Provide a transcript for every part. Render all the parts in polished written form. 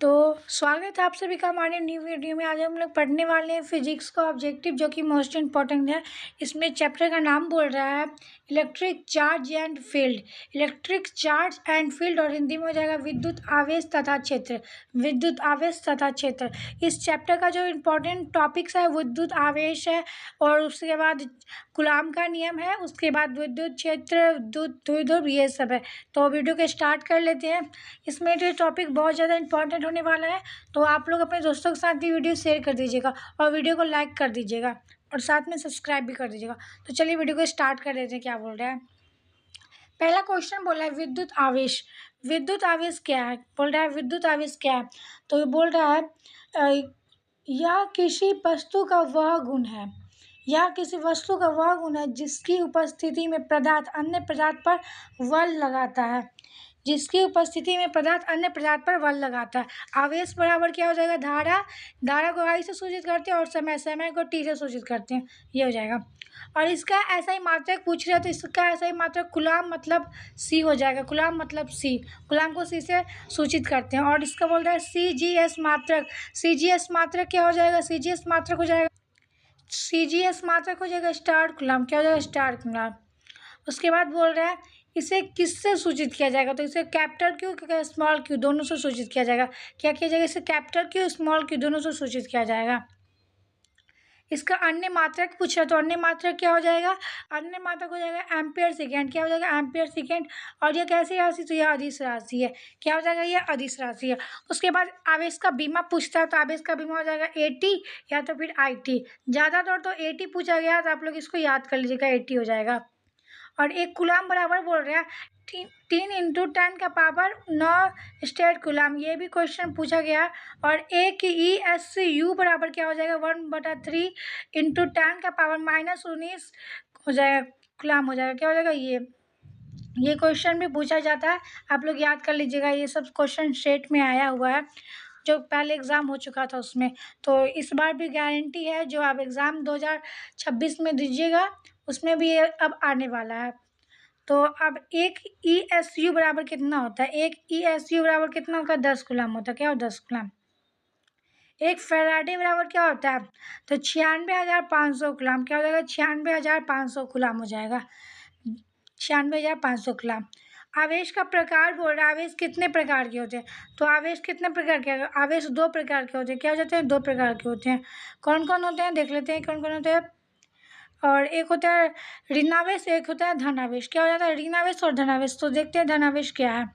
तो स्वागत है आप सभी का हमारे न्यू वीडियो में। आज हम लोग पढ़ने वाले हैं फिजिक्स का ऑब्जेक्टिव, जो कि मोस्ट इम्पॉर्टेंट है। इसमें चैप्टर का नाम बोल रहा है electric charge and field. Electric charge and field और हिंदी में हो जाएगा विद्युत आवेश तथा क्षेत्र। विद्युत आवेश तथा क्षेत्र इस चैप्टर का जो इम्पोर्टेंट टॉपिक्स है विद्युत आवेश है, और उसके बाद कूलॉम का नियम है, उसके बाद विद्युत क्षेत्र, विद्युत द्विध्रुव, ये सब है। तो वीडियो को स्टार्ट कर लेते हैं। इसमें जो टॉपिक बहुत ज़्यादा इंपॉर्टेंट होने वाला है, तो आप लोग अपने दोस्तों के साथ ये वीडियो शेयर कर दीजिएगा और वीडियो को लाइक कर दीजिएगा और साथ में सब्सक्राइब भी कर दीजिएगा। तो चलिए वीडियो को स्टार्ट कर देते हैं। क्या बोल रहा है, पहला क्वेश्चन बोला है विद्युत आवेश। विद्युत आवेश क्या है, बोल रहा है विद्युत आवेश क्या है। तो ये बोल रहा है यह किसी वस्तु का वह गुण है, यह किसी वस्तु का वह गुण है जिसकी उपस्थिति में पदार्थ अन्य पदार्थ पर बल लगाता है, जिसकी उपस्थिति में पदार्थ अन्य पदार्थ पर बल लगाता है। आवेश बराबर क्या हो जाएगा, धारा। धारा को I से सूचित करते हैं और समय, समय को T से सूचित करते हैं, ये हो जाएगा। और इसका ऐसा ही मात्रक पूछ रहे, तो इसका ऐसा ही मात्रक कूलॉम मतलब C हो जाएगा। कूलॉम मतलब C, कूलॉम को C से सूचित करते हैं। और इसका बोल रहा है CGS मात्रक। CGS मात्रक क्या हो जाएगा, CGS मात्रक हो जाएगा, CGS मात्रक हो जाएगा स्टार कूलॉम। क्या हो जाएगा, स्टार कूलॉम। उसके बाद बोल रहा है इसे किससे सूचित किया जाएगा, तो इसे कैपिटल क्यू स्मॉल क्यू दोनों से सूचित किया जाएगा। क्या किया जाएगा, इसे कैपिटल क्यू स्मॉल क्यू दोनों से सूचित किया जाएगा। इसका अन्य मात्रक पूछ रहा है, तो अन्य मात्रक क्या हो जाएगा, अन्य मात्रक हो जाएगा एम्पियर सेकेंड। क्या हो जाएगा, एम्पियर सेकेंड। और ये कैसी राशि, तो यह अदिश राशि है। क्या हो जाएगा, यह अदिश राशि है। उसके बाद आवेश का बीमा पूछता है, तो आवेश का बीमा हो जाएगा AT या तो फिर IT। ज़्यादातर तो AT पूछा गया, तो आप लोग इसको याद कर लीजिएगा, AT हो जाएगा। और एक कूलॉम बराबर बोल रहा है 3 × 10 का पावर 9 स्टेट कूलॉम, ये भी क्वेश्चन पूछा गया। और एक ESU बराबर क्या हो जाएगा, 1/3 × 10 का पावर -19 हो जाएगा, कूलॉम हो जाएगा। क्या हो जाएगा, ये क्वेश्चन भी पूछा जाता है, आप लोग याद कर लीजिएगा। ये सब क्वेश्चन स्टेट में आया हुआ है, जो पहले एग्ज़ाम हो चुका था उसमें। तो इस बार भी गारंटी है, जो आप एग्ज़ाम 2026 में दीजिएगा उसमें भी ये अब आने वाला है। तो अब एक ESU बराबर कितना होता है, एक ESU बराबर कितना होगा, 10 कूलॉम होता है। क्या हो, 10 कूलॉम। एक फैराडे बराबर क्या होता है, तो 96,500 कूलॉम। क्या हो जाएगा, 96,500 कूलॉम हो जाएगा, 96,500 कूलॉम। आवेश का प्रकार बोल रहा है, आवेश कितने प्रकार के होते हैं, तो आवेश कितने प्रकार के, आवेश 2 प्रकार के होते हैं। क्या हो जाते हैं, 2 प्रकार के होते हैं। कौन कौन होते हैं, देख लेते हैं कौन कौन होते हैं। और एक होता है ऋणावेश, एक होता है धनावेश। क्या हो जाता है, ऋणावेश और धनावेश। तो देखते हैं धनावेश क्या है।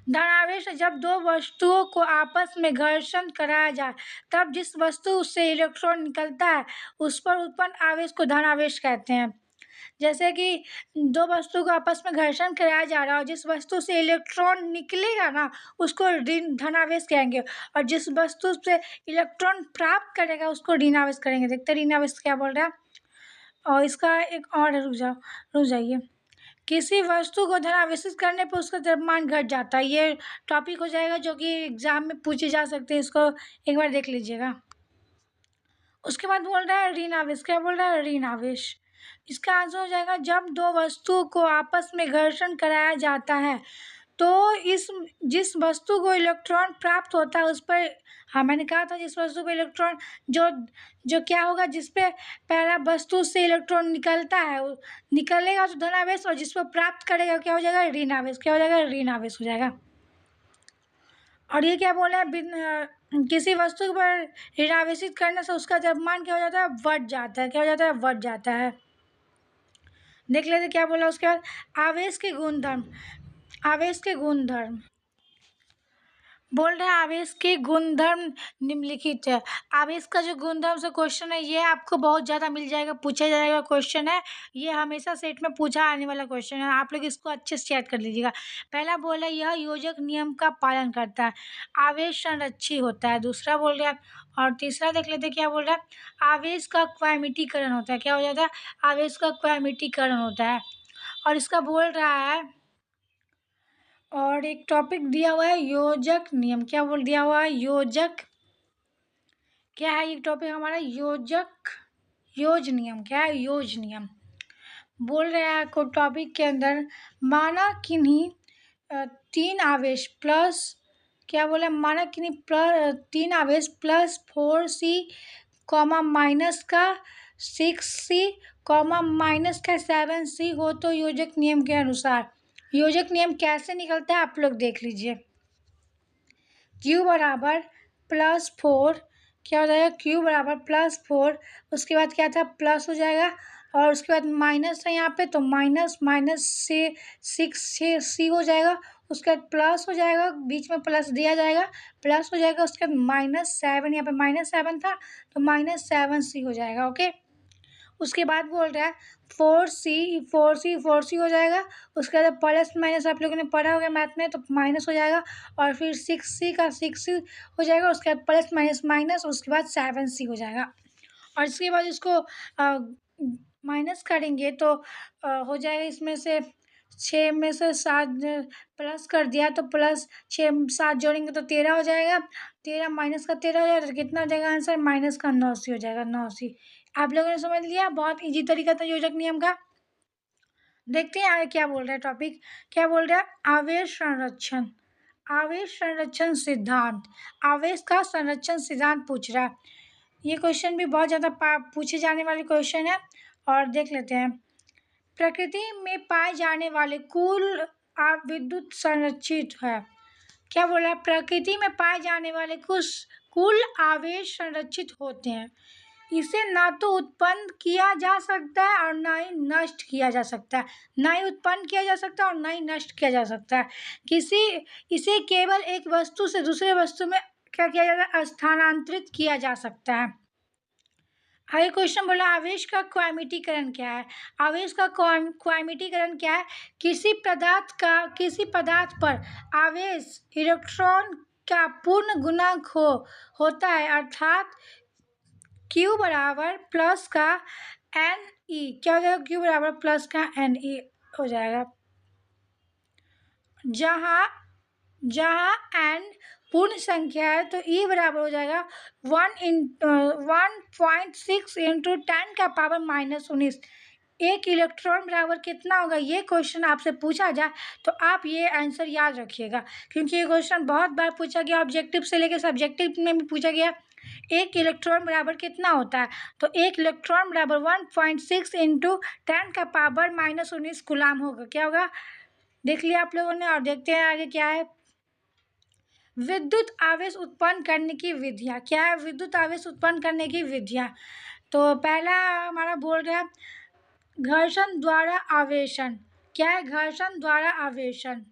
धनावेश जब दो वस्तुओं को आपस में घर्षण कराया जाए, तब जिस वस्तु से इलेक्ट्रॉन निकलता है उस पर उत्पन्न आवेश को धनावेश कहते हैं। जैसे कि दो वस्तु को आपस में घर्षण कराया जा रहा है और जिस वस्तु से इलेक्ट्रॉन निकलेगा ना, उसको धनावेश कहेंगे, और जिस वस्तु से इलेक्ट्रॉन प्राप्त करेगा उसको ऋणावेश करेंगे। देखते हैं ऋणावेश क्या बोल रहा है। और इसका एक और है, रुक जाइए। किसी वस्तु को धनावेशित करने पर उसका द्रव्यमान घट जाता है, ये टॉपिक हो जाएगा जो कि एग्जाम में पूछे जा सकते हैं, इसको एक बार देख लीजिएगा। उसके बाद बोल रहा है ऋण आवेश। क्या बोल रहा है, ऋण आवेश। इसका आंसर हो जाएगा जब दो वस्तुओं को आपस में घर्षण कराया जाता है, तो जिस वस्तु को इलेक्ट्रॉन प्राप्त होता है उस पर, हाँ मैंने कहा था जिस वस्तु को इलेक्ट्रॉन, जो जो क्या होगा, जिस पे पहला वस्तु से इलेक्ट्रॉन निकलता है, निकलेगा तो धनावेश, और जिस पर प्राप्त करेगा क्या हो जाएगा, ऋण आवेश। क्या हो जाएगा, ऋण आवेश हो जाएगा। और ये क्या बोला है, किसी वस्तु पर ऋणावेशित करने से उसका द्रव्यमान क्या हो जाता है, बढ़ जाता है। क्या हो जाता है, बढ़ जाता है। देख लेते क्या बोला उसके बाद। आवेश के गुणधर्म, आवेश के गुणधर्म बोल रहे हैं आवेश के गुणधर्म निम्नलिखित है। आवेश का जो गुणधर्म से क्वेश्चन है, ये आपको बहुत ज़्यादा मिल जाएगा, पूछा जाएगा क्वेश्चन है। ये हमेशा सेट में पूछा आने वाला क्वेश्चन है, आप लोग इसको अच्छे से याद कर लीजिएगा। पहला बोल रहा है यह योजक नियम का पालन करता है, आवेश संरक्षी होता है। दूसरा बोल रहा है, और तीसरा देख लेते क्या बोल रहा है, आवेश का क्वैमिटीकरण होता है। क्या हो जाता है, आवेश का क्वैमिटीकरण होता है। और इसका बोल रहा है, और एक टॉपिक दिया हुआ है योजक नियम। क्या बोल दिया हुआ है, योजक, क्या है ये टॉपिक हमारा, योज नियम। क्या है, योज नियम। बोल रहे हैं को टॉपिक के अंदर, माना किन्हीं 3 आवेश प्लस क्या बोला, माना कि नहीं, प्लस 3 आवेश प्लस 4c कॉमा माइनस का 6c कॉमा माइनस का 7c हो तो योजक नियम के अनुसार। योजक नियम कैसे निकलता है आप लोग देख लीजिए। q बराबर +4, क्या हो जाएगा, q बराबर +4, उसके बाद क्या था, प्लस हो जाएगा, और उसके बाद माइनस है यहाँ पे, तो माइनस माइनस से 6c हो जाएगा, उसके बाद प्लस हो जाएगा, बीच में प्लस दिया जाएगा, प्लस हो जाएगा, उसके बाद -7, यहाँ पे -7 था तो -7c हो जाएगा। ओके, उसके बाद बोल रहा है 4c हो जाएगा, उसके बाद प्लस माइनस आप लोगों ने पढ़ा होगा मैथ में, तो माइनस हो जाएगा, और फिर 6c का 6c हो जाएगा, उसके बाद प्लस माइनस माइनस, उसके बाद 7c हो जाएगा, और इसके बाद इसको माइनस करेंगे तो हो जाएगा, इसमें से 6 में से 7 प्लस कर दिया तो प्लस 6 7 जोड़ेंगे तो 13 हो जाएगा, 13 माइनस का 13 हो जाएगा, तो कितना हो जाएगा आंसर, माइनस का 9c हो जाएगा, 9c। आप लोगों ने समझ लिया, बहुत इजी तरीका था योजक नियम का। देखते हैं आगे क्या बोल रहा है टॉपिक, क्या बोल रहा है, आवेश संरक्षण, आवेश संरक्षण सिद्धांत, आवेश का संरक्षण सिद्धांत पूछ रहा है। ये क्वेश्चन भी बहुत ज़्यादा पूछे जाने वाले क्वेश्चन है, और देख लेते हैं। प्रकृति में पाए जाने वाले कुल विद्युत संरक्षित है, क्या बोला है, प्रकृति में पाए जाने वाले कुल आवेश संरक्षित होते हैं, इसे ना तो उत्पन्न किया जा सकता है और ना ही नष्ट किया जा सकता है, ना ही उत्पन्न किया जा सकता है और ना ही नष्ट किया जा सकता है। इसे केवल एक वस्तु से दूसरे वस्तु में क्या किया जाता है, स्थानांतरित किया जा सकता है। आगे क्वेश्चन बोला, आवेश का क्वामितीकरण क्या है, आवेश का क्वामितीकरण क्या है, किसी पदार्थ पर आवेश इलेक्ट्रॉन का पूर्ण गुणक होता है, अर्थात q बराबर प्लस का Ne, क्या हो जाएगा, q बराबर प्लस का Ne हो जाएगा, जहाँ n पूर्ण संख्या है तो E बराबर हो जाएगा 1.6 इंटू 10 का पावर -19। एक इलेक्ट्रॉन बराबर कितना होगा, ये क्वेश्चन आपसे पूछा जाए तो आप ये आंसर याद रखिएगा, क्योंकि ये क्वेश्चन बहुत बार पूछा गया, ऑब्जेक्टिव से लेकर सब्जेक्टिव में भी पूछा गया। एक इलेक्ट्रॉन बराबर कितना होता है, तो एक इलेक्ट्रॉन बराबर 1.6 इंटू 10 का पावर -19 कूलाम होगा, क्या होगा, देख लिया आप लोगों ने। और देखते हैं आगे क्या है, विद्युत आवेश उत्पन्न करने की विधियाँ, क्या है, विद्युत आवेश उत्पन्न करने की विधियाँ। तो पहला हमारा बोल रहा है घर्षण द्वारा आवेशन, क्या है, घर्षण द्वारा आवेशन।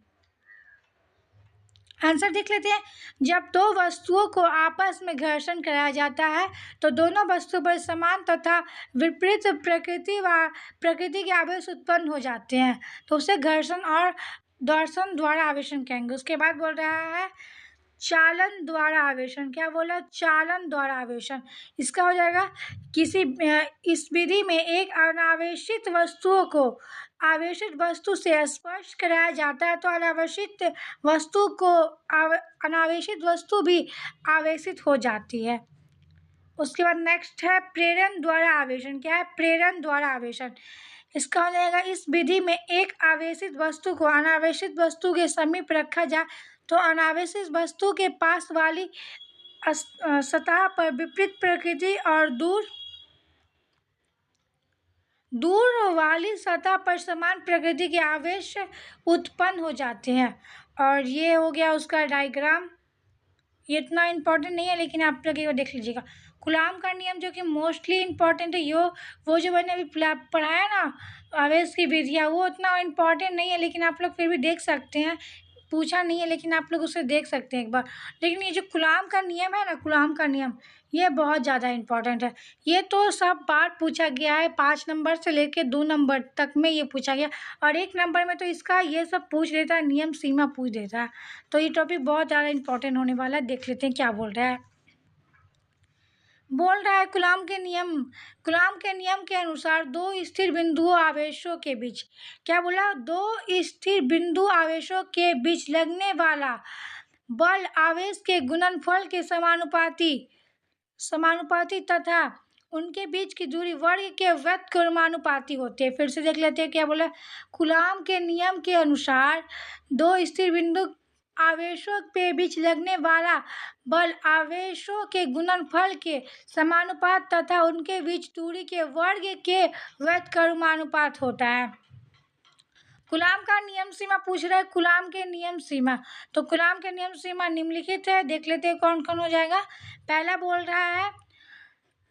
आंसर देख लेते हैं, जब दो वस्तुओं को आपस में घर्षण कराया जाता है तो दोनों वस्तु पर समान तथा विपरीत प्रकृति के आवेश उत्पन्न हो जाते हैं, तो उसे घर्षण और दर्शन द्वारा आवेशन कहेंगे। उसके बाद बोल रहा है चालन द्वारा आवेशन, क्या बोला, चालन द्वारा आवेशन। इसका हो जाएगा इस विधि में एक अनावेशित वस्तुओं को आवेशित वस्तु से स्पर्श कराया जाता है तो अनावेशित वस्तु भी आवेशित हो जाती है। उसके बाद नेक्स्ट है प्रेरण द्वारा आवेशन, क्या है, प्रेरण द्वारा आवेशन। इसका हो जाएगा इस विधि में एक आवेशित वस्तु को अनावेशित वस्तु के समीप रखा जाए तो अनावेशित वस्तु के पास वाली सतह पर विपरीत प्रकृति और दूर वाली सतह पर समान प्रकृति के आवेश उत्पन्न हो जाते हैं। और ये हो गया उसका डायग्राम, ये इतना इम्पोर्टेंट नहीं है लेकिन आप लोग एक बार देख लीजिएगा। कूलाम का नियम जो कि मोस्टली इम्पोर्टेंट है, वो जो मैंने अभी पढ़ाया ना आवेश की विधियाँ, वो उतना इम्पोर्टेंट नहीं है, लेकिन आप लोग फिर भी देख सकते हैं, पूछा नहीं है लेकिन आप लोग उसे देख सकते हैं एक बार। लेकिन ये जो कूलाम का नियम है ना, कूलाम का नियम, ये बहुत ज़्यादा इम्पोर्टेंट है। ये तो सब बार पूछा गया है, 5 नंबर से लेके 2 नंबर तक में ये पूछा गया, और 1 नंबर में तो इसका ये सब पूछ देता है, नियम सीमा पूछ देता है। तो ये टॉपिक बहुत ज़्यादा इम्पोर्टेंट होने वाला है। देख लेते हैं क्या बोल रहा है। बोल रहा है कूलाम के नियम के अनुसार दो स्थिर बिंदु आवेशों के बीच, क्या बोला, दो स्थिर बिंदु आवेशों के बीच लगने वाला बल आवेश के गुणनफल के समानुपाती तथा उनके बीच की दूरी वर्ग के व्युत्क्रमानुपाती होती है। फिर से देख लेते हैं क्या बोला, कूलाम के नियम के अनुसार दो स्थिर बिंदु आवेशों के बीच लगने वाला बल आवेशों के गुणनफल के समानुपात तथा उनके बीच दूरी के वर्ग के व्युत्क्रमानुपात होता है। कूलाम का नियम सीमा पूछ रहा है, कूलाम के नियम सीमा। तो कूलाम के नियम सीमा निम्नलिखित है, देख लेते हैं कौन कौन हो जाएगा। पहला बोल रहा है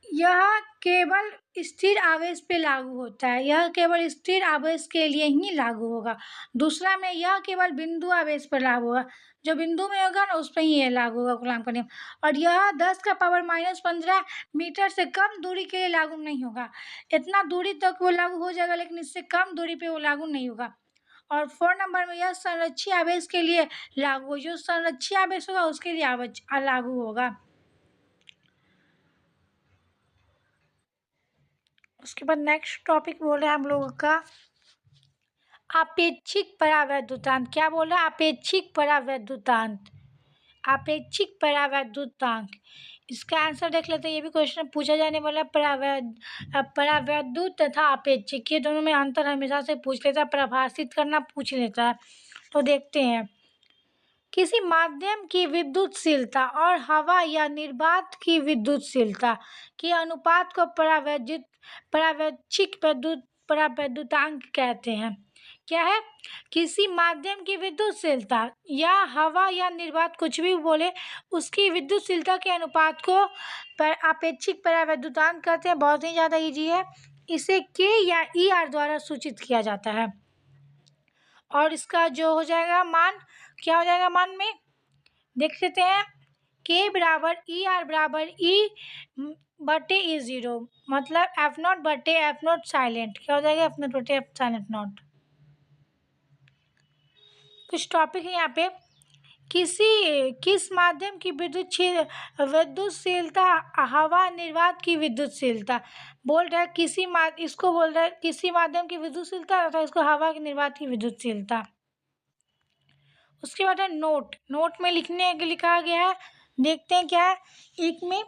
यह केवल स्थिर आवेश पे लागू होता है, यह केवल स्थिर आवेश के लिए ही लागू होगा। दूसरा में यह केवल बिंदु आवेश पर लागू होगा, जो बिंदु में होगा ना उस पर ही लागू होगा कूलाम का नियम। और यह 10⁻⁻15 मीटर से कम दूरी के लिए लागू नहीं होगा। इतना दूरी तक वो लागू हो जाएगा, लेकिन इससे कम दूरी पे वो लागू नहीं होगा। और 4 नंबर में यह संरक्षी आवेश के लिए लागू, जो संरक्षी आवेश होगा उसके लिए लागू होगा। उसके बाद नेक्स्ट टॉपिक बोल रहे हैं हम लोगों का आपेक्षिक परावैद्युतांक। क्या बोल रहा है? आपेक्षिक परावैद्युतांक, आपेक्षिक परावैद्युतांक। इसका आंसर देख लेते हैं, ये भी क्वेश्चन पूछा जाने वाला परावैद्युत तथा आपेक्षिक, ये दोनों में अंतर हमेशा से पूछ लेता है, परिभाषित करना पूछ लेता है। तो देखते हैं, किसी माध्यम की विद्युतशीलता और हवा या निर्वात की विद्युतशीलता के अनुपात को परावैद्युतिक परावैद्युतांक कहते हैं। क्या है? किसी माध्यम की विद्युतशीलता या हवा या निर्वात, कुछ भी बोले, उसकी विद्युतशीलता के अनुपात को आपेक्षिक परावैद्युतांक कहते हैं। बहुत ही ज़्यादा इजी है, इसे के या ई आर द्वारा सूचित किया जाता है। और इसका जो हो जाएगा मान, क्या हो जाएगा मान में देख लेते हैं, के बराबर ई आर बराबर ई बटे ई ज़ीरो, मतलब एफ नॉट बटे एफ नॉट साइलेंट। क्या हो जाएगा? एफ नॉट बटे एफ साइलेंट नॉट। कुछ टॉपिक है यहाँ पे, किस माध्यम की विद्युतशीलता हवा निर्वात की विद्युतशीलता बोल रहा है, इसको बोल रहा है किसी माध्यम की विद्युतशीलता तथा इसको हवा की निर्वात की विद्युतशीलता। उसके बाद है नोट में लिखा गया है, देखते हैं क्या है। एक में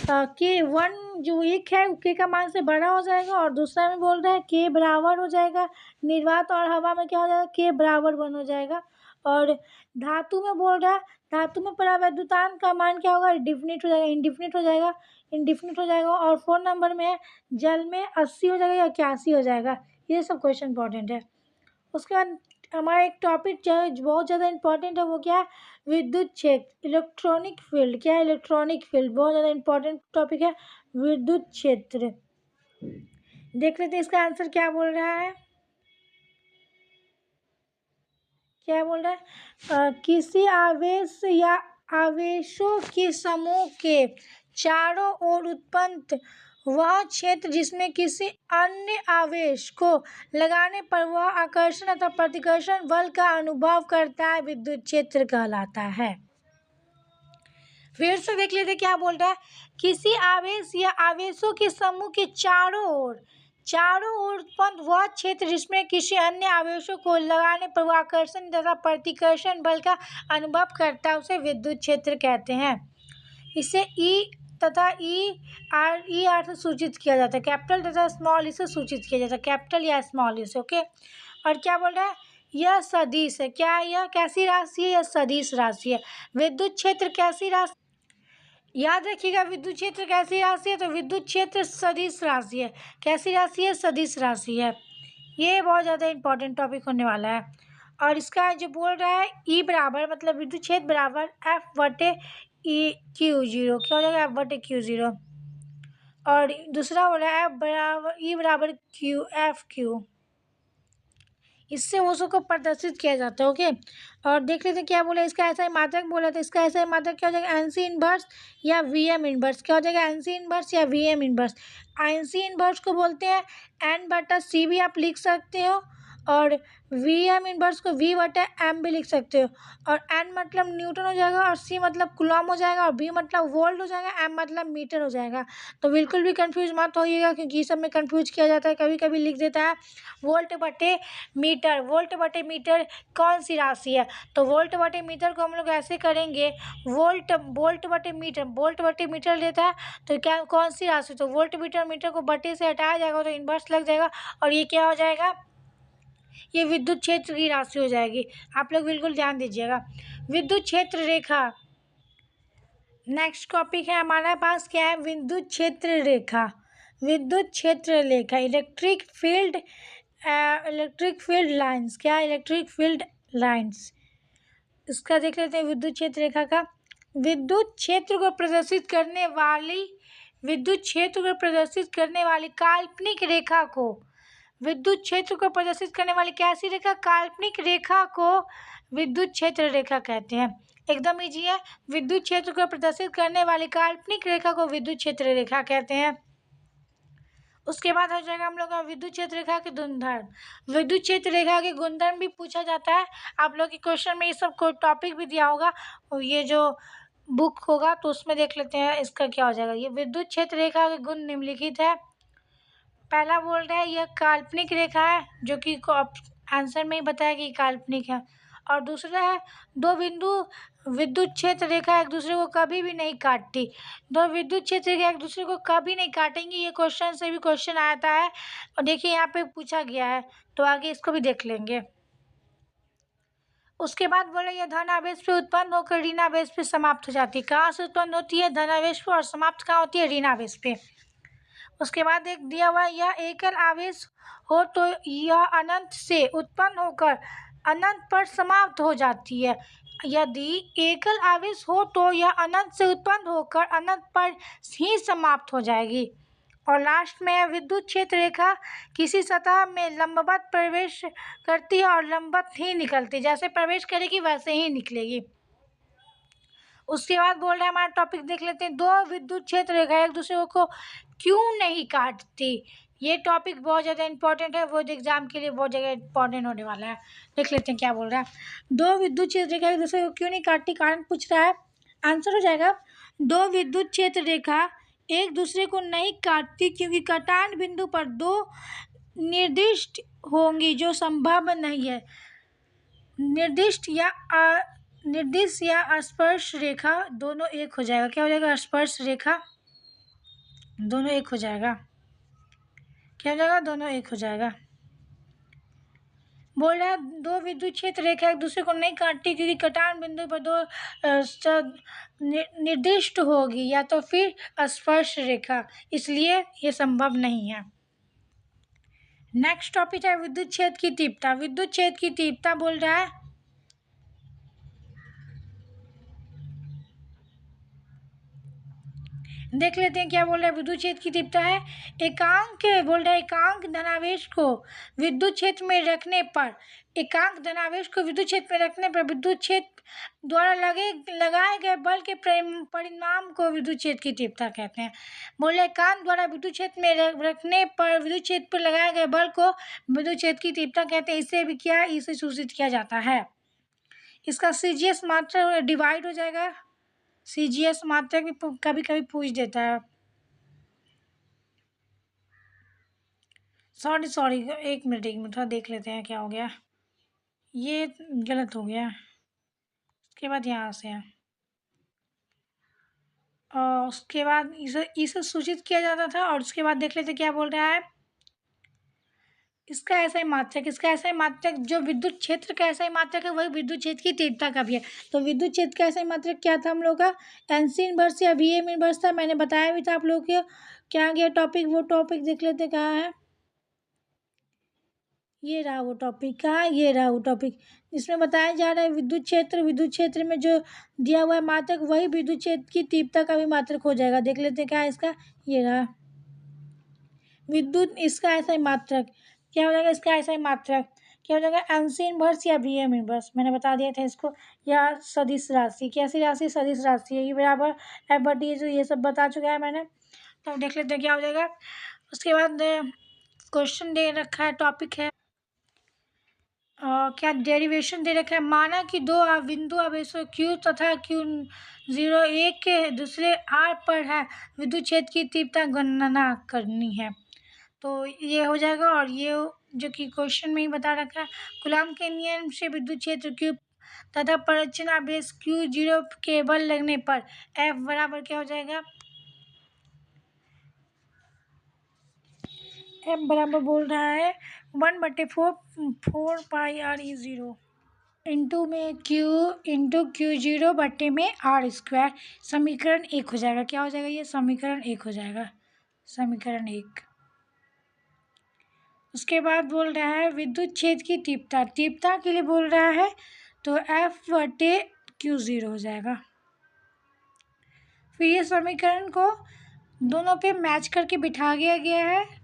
के वन जो एक है के का मान से बड़ा हो जाएगा, और दूसरा में बोल रहा है के बराबर हो जाएगा, निर्वात और हवा में क्या हो जाएगा? के बराबर 1 हो जाएगा। और धातु में बोल रहा है, धातु में परावैद्युतांक का मान क्या होगा? इंडिफिनिट हो जाएगा, इंडिफिनिट हो जाएगा। और 4 नंबर में जल में 80 हो जाएगा या 81 हो जाएगा। ये सब क्वेश्चन इंपॉर्टेंट है। उसके बाद हमारा एक टॉपिक जो है बहुत ज़्यादा इंपॉर्टेंट है, वो क्या है? विद्युत क्षेत्र, इलेक्ट्रॉनिक फील्ड। क्या है? इलेक्ट्रॉनिक फील्ड बहुत ज़्यादा इंपॉर्टेंट टॉपिक है, विद्युत क्षेत्र। देख लेते हैं इसका आंसर क्या बोल रहा है। क्या बोल रहा है? किसी आवेश या आवेशों के समूह के चारों ओर उत्पन्न वह क्षेत्र जिसमें किसी अन्य आवेश को लगाने पर वह आकर्षण अथवा प्रतिकर्षण बल का अनुभव करता है, विद्युत क्षेत्र कहलाता है। फिर से देख लेते क्या बोल रहा है। किसी आवेश या आवेशों के समूह के चारों ओर उत्पन्न वह क्षेत्र जिसमें किसी अन्य आवेशों को लगाने पर वह आकर्षण तथा प्रतिकर्षण बल का अनुभव करता है, उसे विद्युत क्षेत्र कहते हैं। इसे ई तथा ई आर से सूचित किया जाता है, कैपिटल तथा स्मॉल ई से सूचित किया जाता है, कैपिटल या स्मॉल ई से। ओके। और क्या बोल रहा है? यह सदिश है। क्या है? यह कैसी राशि है? यह सदिश राशि है। विद्युत क्षेत्र कैसी राशि? याद रखिएगा, विद्युत क्षेत्र कैसी राशि है? तो विद्युत क्षेत्र सदिश राशि है। कैसी राशि है? सदिश राशि है। ये बहुत ज़्यादा इंपॉर्टेंट टॉपिक होने वाला है। और इसका जो बोल रहा है ई बराबर, मतलब विद्युत क्षेत्र बराबर एफ बटे ई क्यू ज़ीरो। क्या हो जाएगा? एफ बटे क्यू ज़ीरो। और दूसरा बोल रहा है एफ बराबर ई बराबर क्यू एफ क्यू, इससे वो सबको प्रदर्शित किया जाता है। ओके। और देख लेते हैं क्या बोला, इसका ऐसा ही मात्रक बोला था, इसका ऐसा ही मात्रक क्या हो जाएगा? एनसी इनवर्स या वीएम इनवर्स। क्या हो जाएगा? एनसी इनवर्स या वीएम इनवर्स। एनसी इनवर्स को बोलते हैं एन बटा सी भी आप लिख सकते हो, और वीएम इनवर्स को वी बटा एम भी लिख सकते हो। और एन मतलब न्यूटन हो जाएगा, और सी मतलब कूलॉम हो जाएगा, और वी मतलब वोल्ट हो जाएगा, एम मतलब मीटर हो जाएगा। तो बिल्कुल भी कंफ्यूज मत होइएगा, क्योंकि ये सब में कंफ्यूज किया जाता है, कभी कभी लिख देता है वोल्ट बटे मीटर। वोल्ट बटे मीटर कौन सी राशि है? तो वोल्ट बटे मीटर को हम लोग ऐसे करेंगे, वोल्ट बटे मीटर लेता है, तो क्या कौन सी राशि? तो वोल्ट मीटर को बटे से हटाया जाएगा तो इनवर्स लग जाएगा, और ये क्या हो जाएगा? ये विद्युत क्षेत्र की राशि हो जाएगी। आप लोग बिल्कुल ध्यान दीजिएगा। विद्युत क्षेत्र रेखा, नेक्स्ट टॉपिक है हमारे पास क्या है, विद्युत क्षेत्र रेखा। विद्युत क्षेत्र रेखा, electric field, electric field lines. क्या, इलेक्ट्रिक फील्ड लाइंस। इसका देख लेते हैं विद्युत क्षेत्र रेखा का। विद्युत क्षेत्र को प्रदर्शित करने वाली, विद्युत क्षेत्र को प्रदर्शित करने वाली काल्पनिक रेखा को, विद्युत क्षेत्र को प्रदर्शित करने वाली कैसी रेखा, काल्पनिक रेखा को विद्युत क्षेत्र रेखा कहते हैं। एकदम इजी है। विद्युत क्षेत्र को प्रदर्शित करने वाली काल्पनिक रेखा को विद्युत क्षेत्र रेखा कहते हैं। उसके बाद हो जाएगा हम लोग का विद्युत क्षेत्र रेखा के गुणधर्म। विद्युत क्षेत्र रेखा के गुणधर्म भी पूछा जाता है। आप लोग के क्वेश्चन में ये सब को टॉपिक भी दिया होगा, और ये जो बुक होगा तो उसमें देख लेते हैं इसका क्या हो जाएगा। ये विद्युत क्षेत्र रेखा के गुण निम्नलिखित है। पहला बोल रहा है यह काल्पनिक रेखा है, जो कि आंसर में ही बताया कि काल्पनिक है। और दूसरा है दो बिंदु विद्युत क्षेत्र रेखा एक दूसरे को कभी भी नहीं काटती। दो विद्युत क्षेत्र रेखा एक दूसरे को कभी नहीं काटेंगी। ये क्वेश्चन से भी क्वेश्चन आता है, और देखिए यहाँ पे पूछा गया है, तो आगे इसको भी देख लेंगे। उसके बाद बोले यह धन आवेश पे उत्पन्न होकर ऋण आवेश पे समाप्त हो जाती है। कहाँ से उत्पन्न होती है, धन आवेश पे, और समाप्त कहाँ होती है, ऋण आवेश पे। उसके बाद एक दिया हुआ है यह एकल आवेश हो तो यह अनंत से उत्पन्न होकर अनंत पर समाप्त हो जाती है। यदि एकल आवेश हो तो यह अनंत से उत्पन्न होकर अनंत पर ही समाप्त हो जाएगी। और लास्ट में है विद्युत क्षेत्र रेखा किसी सतह में लंबवत प्रवेश करती है और लंबवत ही निकलती है। जैसे प्रवेश करेगी वैसे ही निकलेगी। उसके बाद बोल रहे हैं हमारा टॉपिक देख लेते हैं, दो विद्युत क्षेत्र रेखा एक दूसरे को क्यों नहीं काटती। ये टॉपिक बहुत ज़्यादा इंपॉर्टेंट है, वो एग्जाम के लिए बहुत जगह इंपॉर्टेंट होने वाला है। देख लेते हैं क्या बोल रहा है। दो विद्युत क्षेत्र रेखा एक दूसरे को क्यों नहीं काटती, कारण पूछ रहा है। आंसर हो जाएगा दो विद्युत क्षेत्र रेखा एक दूसरे को नहीं काटती क्योंकि कटान बिंदु पर दो निर्दिष्ट होंगी जो संभव नहीं है। निर्दिष्ट या स्पर्श रेखा दोनों एक हो जाएगा। क्या हो जाएगा, स्पर्श रेखा दोनों एक हो जाएगा। क्या हो जाएगा, दोनों एक हो जाएगा। बोल रहा है दो विद्युत क्षेत्र रेखा एक दूसरे को नहीं काटती क्योंकि कटान बिंदु पर दो निर्दिष्ट होगी या तो फिर स्पर्श रेखा, इसलिए ये संभव नहीं है। नेक्स्ट टॉपिक है विद्युत क्षेत्र की तीव्रता। विद्युत क्षेत्र की तीव्रता बोल रहा है, देख लेते हैं क्या बोल रहा है। विद्युत क्षेत्र की तीव्रता है एकांक, बोल रहा है एकांक धनावेश को विद्युत क्षेत्र में रखने पर, एकांक धनावेश को विद्युत क्षेत्र में रखने पर विद्युत क्षेत्र द्वारा लगाए गए बल के परिणाम को विद्युत क्षेत्र की तीव्रता कहते हैं। बोल रहे एकांक द्वारा विद्युत क्षेत्र में रखने पर विद्युत क्षेत्र पर लगाए गए बल को विद्युत क्षेत्र की तीव्रता कहते हैं। इससे भी क्या, इसे सूचित किया जाता है। इसका सीजीएस मात्रा डिवाइड हो जाएगा। सीजीएस मात्रा भी कभी कभी पूछ देता है। सॉरी एक मिनट थोड़ा देख लेते हैं क्या हो गया, ये गलत हो गया। उसके बाद यहाँ से है, और उसके बाद इसे सूचित किया जाता था। और उसके बाद देख लेते क्या बोल रहा है। इसका ऐसा ही मात्रक, इसका ऐसा ही मात्रक, जो विद्युत क्षेत्र का ऐसा ही मात्रक है वही विद्युत क्षेत्र की तीव्रता का भी है। तो विद्युत क्षेत्र का ऐसा ही मात्रक क्या था हम लोग का, एनसी इनवर्स या वीएम इनवर्स था। मैंने बताया भी था आप लोग को क्या गया टॉपिक, वो टॉपिक देख लेते कहाँ है। ये रहा वो टॉपिक, कहाँ, ये रहा वो टॉपिक जिसमें बताया जा रहा है विद्युत क्षेत्र में जो दिया हुआ है मात्रक वही विद्युत क्षेत्र की तीव्रता का भी मात्रक हो जाएगा। देख लेते क्या है इसका, ये रहा विद्युत, इसका ऐसा ही मात्रक क्या हो जाएगा, इसका ऐसा ही मात्रक क्या हो जाएगा, एनसी इनवर्स या वीएम इनवर्स। मैंने बता दिया था इसको। या सदिश राशि, कैसी राशि, सदिश राशि है, ये बराबर एफ बटी ये सब बता चुका है मैंने। तो देख लेते हैं क्या हो जाएगा। उसके बाद क्वेश्चन दे रखा है, टॉपिक है क्या डेरिवेशन दे रखा है। माना कि दो बिंदु आवेशों Q तथा Q01 के दूसरे R पर है, विद्युत क्षेत्र की तीव्रता गणना करनी है। तो ये हो जाएगा। और ये जो कि क्वेश्चन में ही बता रखा है, कूलॉम के नियम से विद्युत क्षेत्र Q तथा परिचलन आवेश Q0 के बल लगने पर F बराबर क्या हो जाएगा, F बराबर बोल रहा है 1/4 पाई r/0 इंटू में क्यू इंटू Q0 बट्टे में r²। समीकरण 1 हो जाएगा। क्या हो जाएगा? ये समीकरण 1 हो जाएगा, समीकरण 1। उसके बाद बोल रहा है विद्युत क्षेत्र की तीव्रता, तीव्रता के लिए बोल रहा है तो F/Q0 हो जाएगा। फिर ये समीकरण को दोनों पे मैच करके बिठा दिया गया है।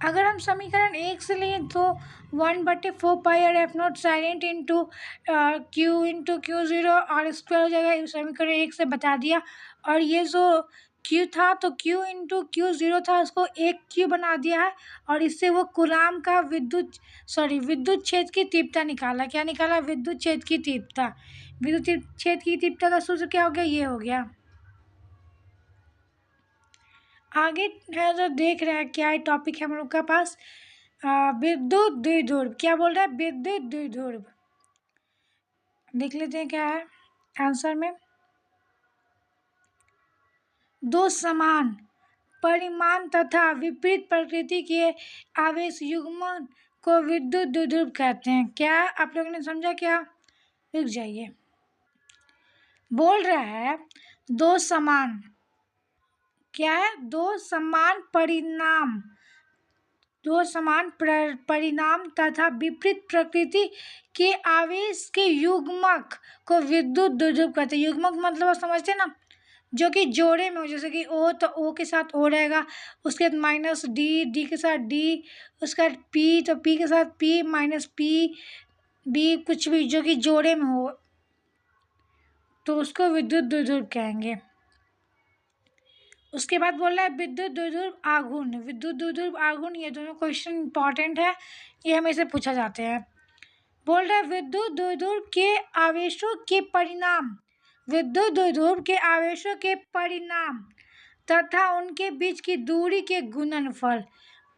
अगर हम समीकरण 1 से लें तो 1/4 पाई r/0 silent into Q into Q0 r² हो जाएगा। ये समीकरण 1 से बता दिया। और ये जो Q था तो Q इंटू Q0 था, उसको एक Q बना दिया है और इससे वो कूलाम का विद्युत क्षेत्र की तीव्रता निकाला। क्या निकाला? विद्युत क्षेत्र की तीव्रता। विद्युत क्षेत्र की तीव्रता का सूत्र क्या हो गया? ये हो गया। आगे है जो देख रहे हैं क्या है टॉपिक है हम लोग का पास, विद्युत द्विध्रुव। क्या बोल रहा है? विद्युत द्विध्रुव। देख लेते हैं क्या है आंसर में। दो समान परिमाण तथा विपरीत प्रकृति के आवेश युग्मन को विद्युत द्विध्रुव कहते हैं। क्या आप लोगों ने समझा? क्या? रुक जाइए। बोल रहा है दो समान, क्या है? दो समान परिणाम तथा विपरीत प्रकृति के आवेश के युग्मक को विद्युत द्विध्रुव कहते हैं। युग्मक मतलब आप समझते हैं ना, जो कि जोड़े में हो, जैसे कि O तो O के साथ O रहेगा, उसके बाद माइनस D के साथ D, उसके बाद P तो P के साथ P माइनस P B, कुछ भी जो कि जोड़े में हो तो उसको विद्युत द्विध्रुव कहेंगे। उसके बाद बोल रहा है विद्युत द्विध्रुव आघूर्ण। विद्युत द्विध्रुव आघूर्ण, ये दोनों क्वेश्चन इंपॉर्टेंट है, ये हमेशा पूछा जाते हैं। बोल रहा है विद्युत द्विध्रुव के आवेशों के परिणाम, विद्युत द्विध्रुव के आवेशों के परिणाम तथा उनके बीच की दूरी के गुणनफल,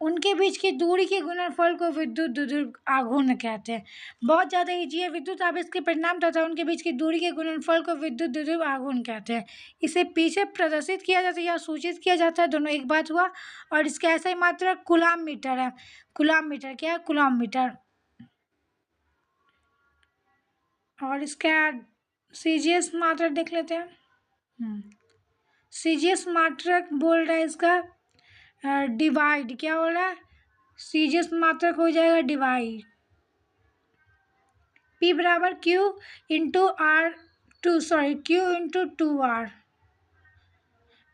उनके बीच की दूरी के गुणनफल को विद्युत द्विध्रुव आघूर्ण कहते हैं। बहुत ज़्यादा ईजी है। विद्युत आवेश के परिणाम तथा उनके बीच की दूरी के गुणनफल को विद्युत द्विध्रुव आघूर्ण कहते हैं। इसे पीछे प्रदर्शित किया जाता है या सूचित किया जाता है, दोनों एक बात हुआ। और इसका ऐसा ही मात्रक कूलाम मीटर है। कूलाम मीटर क्या है? Coulomb metre. और इसका CGS मात्रक देख लेते हैं। CGS मात्रक बोल रहा है इसका डिवाइड। क्या बोल रहा है? CGS मात्रक हो जाएगा डिवाइड। P बराबर Q into Q into 2R।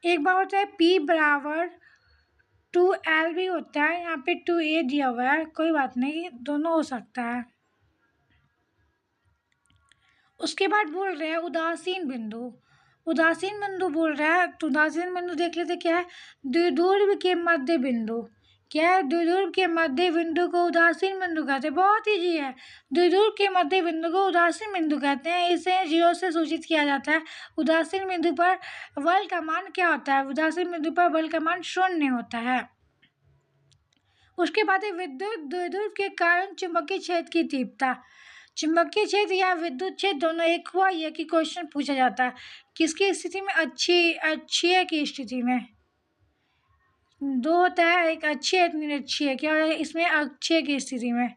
एक बार होता है P बराबर 2L भी होता है, यहाँ पे 2A दिया हुआ है, कोई बात नहीं, दोनों हो सकता है। उसके बाद बोल रहे हैं उदासीन बिंदु। उदासीन बिंदु बोल रहा है तो उदासीन बिंदु देख लेते क्या है। द्विध्रुव के मध्य बिंदु। क्या है? द्विध्रुव के मध्य बिंदु को उदासीन बिंदु कहते हैं। बहुत ईजी है। द्विध्रुव के मध्य बिंदु को उदासीन बिंदु कहते हैं। इसे 0 से सूचित किया जाता है। उदासीन बिंदु पर बल का मान क्या होता है? उदासीन बिंदु पर बल का मान 0 होता है। उसके बाद है विद्युत द्विध्रुव के कारण चुंबकीय क्षेत्र की तीव्रता। चुंबकीय क्षेत्र या विद्युत क्षेत्र दोनों एक हुआ, यह कि क्वेश्चन पूछा जाता है किसकी स्थिति में? अक्षीय की स्थिति में। दो होता है, एक अक्षीय एक निरक्षीय। क्या होगा इसमें? अक्षीय की स्थिति में।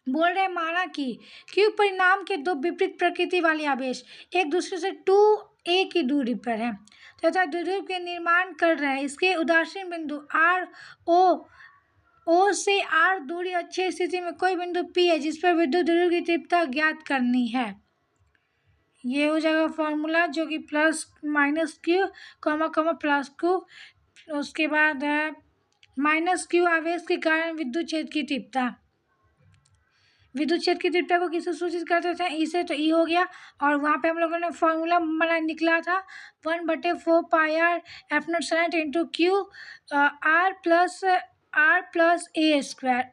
बोल रहे माना कि Q परिणाम के दो विपरीत प्रकृति वाले आवेश एक दूसरे से 2a की दूरी पर है तथा द्विध्रुव के निर्माण कर रहे हैं। इसके उदासीन बिंदु O से R दूरी अक्षीय स्थिति में कोई बिंदु P है जिस पर विद्युत द्विध्रुव की तीव्रता ज्ञात करनी है। ये हो जाएगा फॉर्मूला, जो कि plus minus Q comma comma plus Q। उसके बाद है माइनस Q आवेश के कारण विद्युत क्षेत्र की तीव्रता। विद्युत क्षेत्र की तीव्रता को किससे सूचित करते थे? ई से, तो ई हो गया। और वहाँ पे हम लोगों ने फॉर्मूला बना निकला था 1/4 पाई r/0 into Q R plus A square.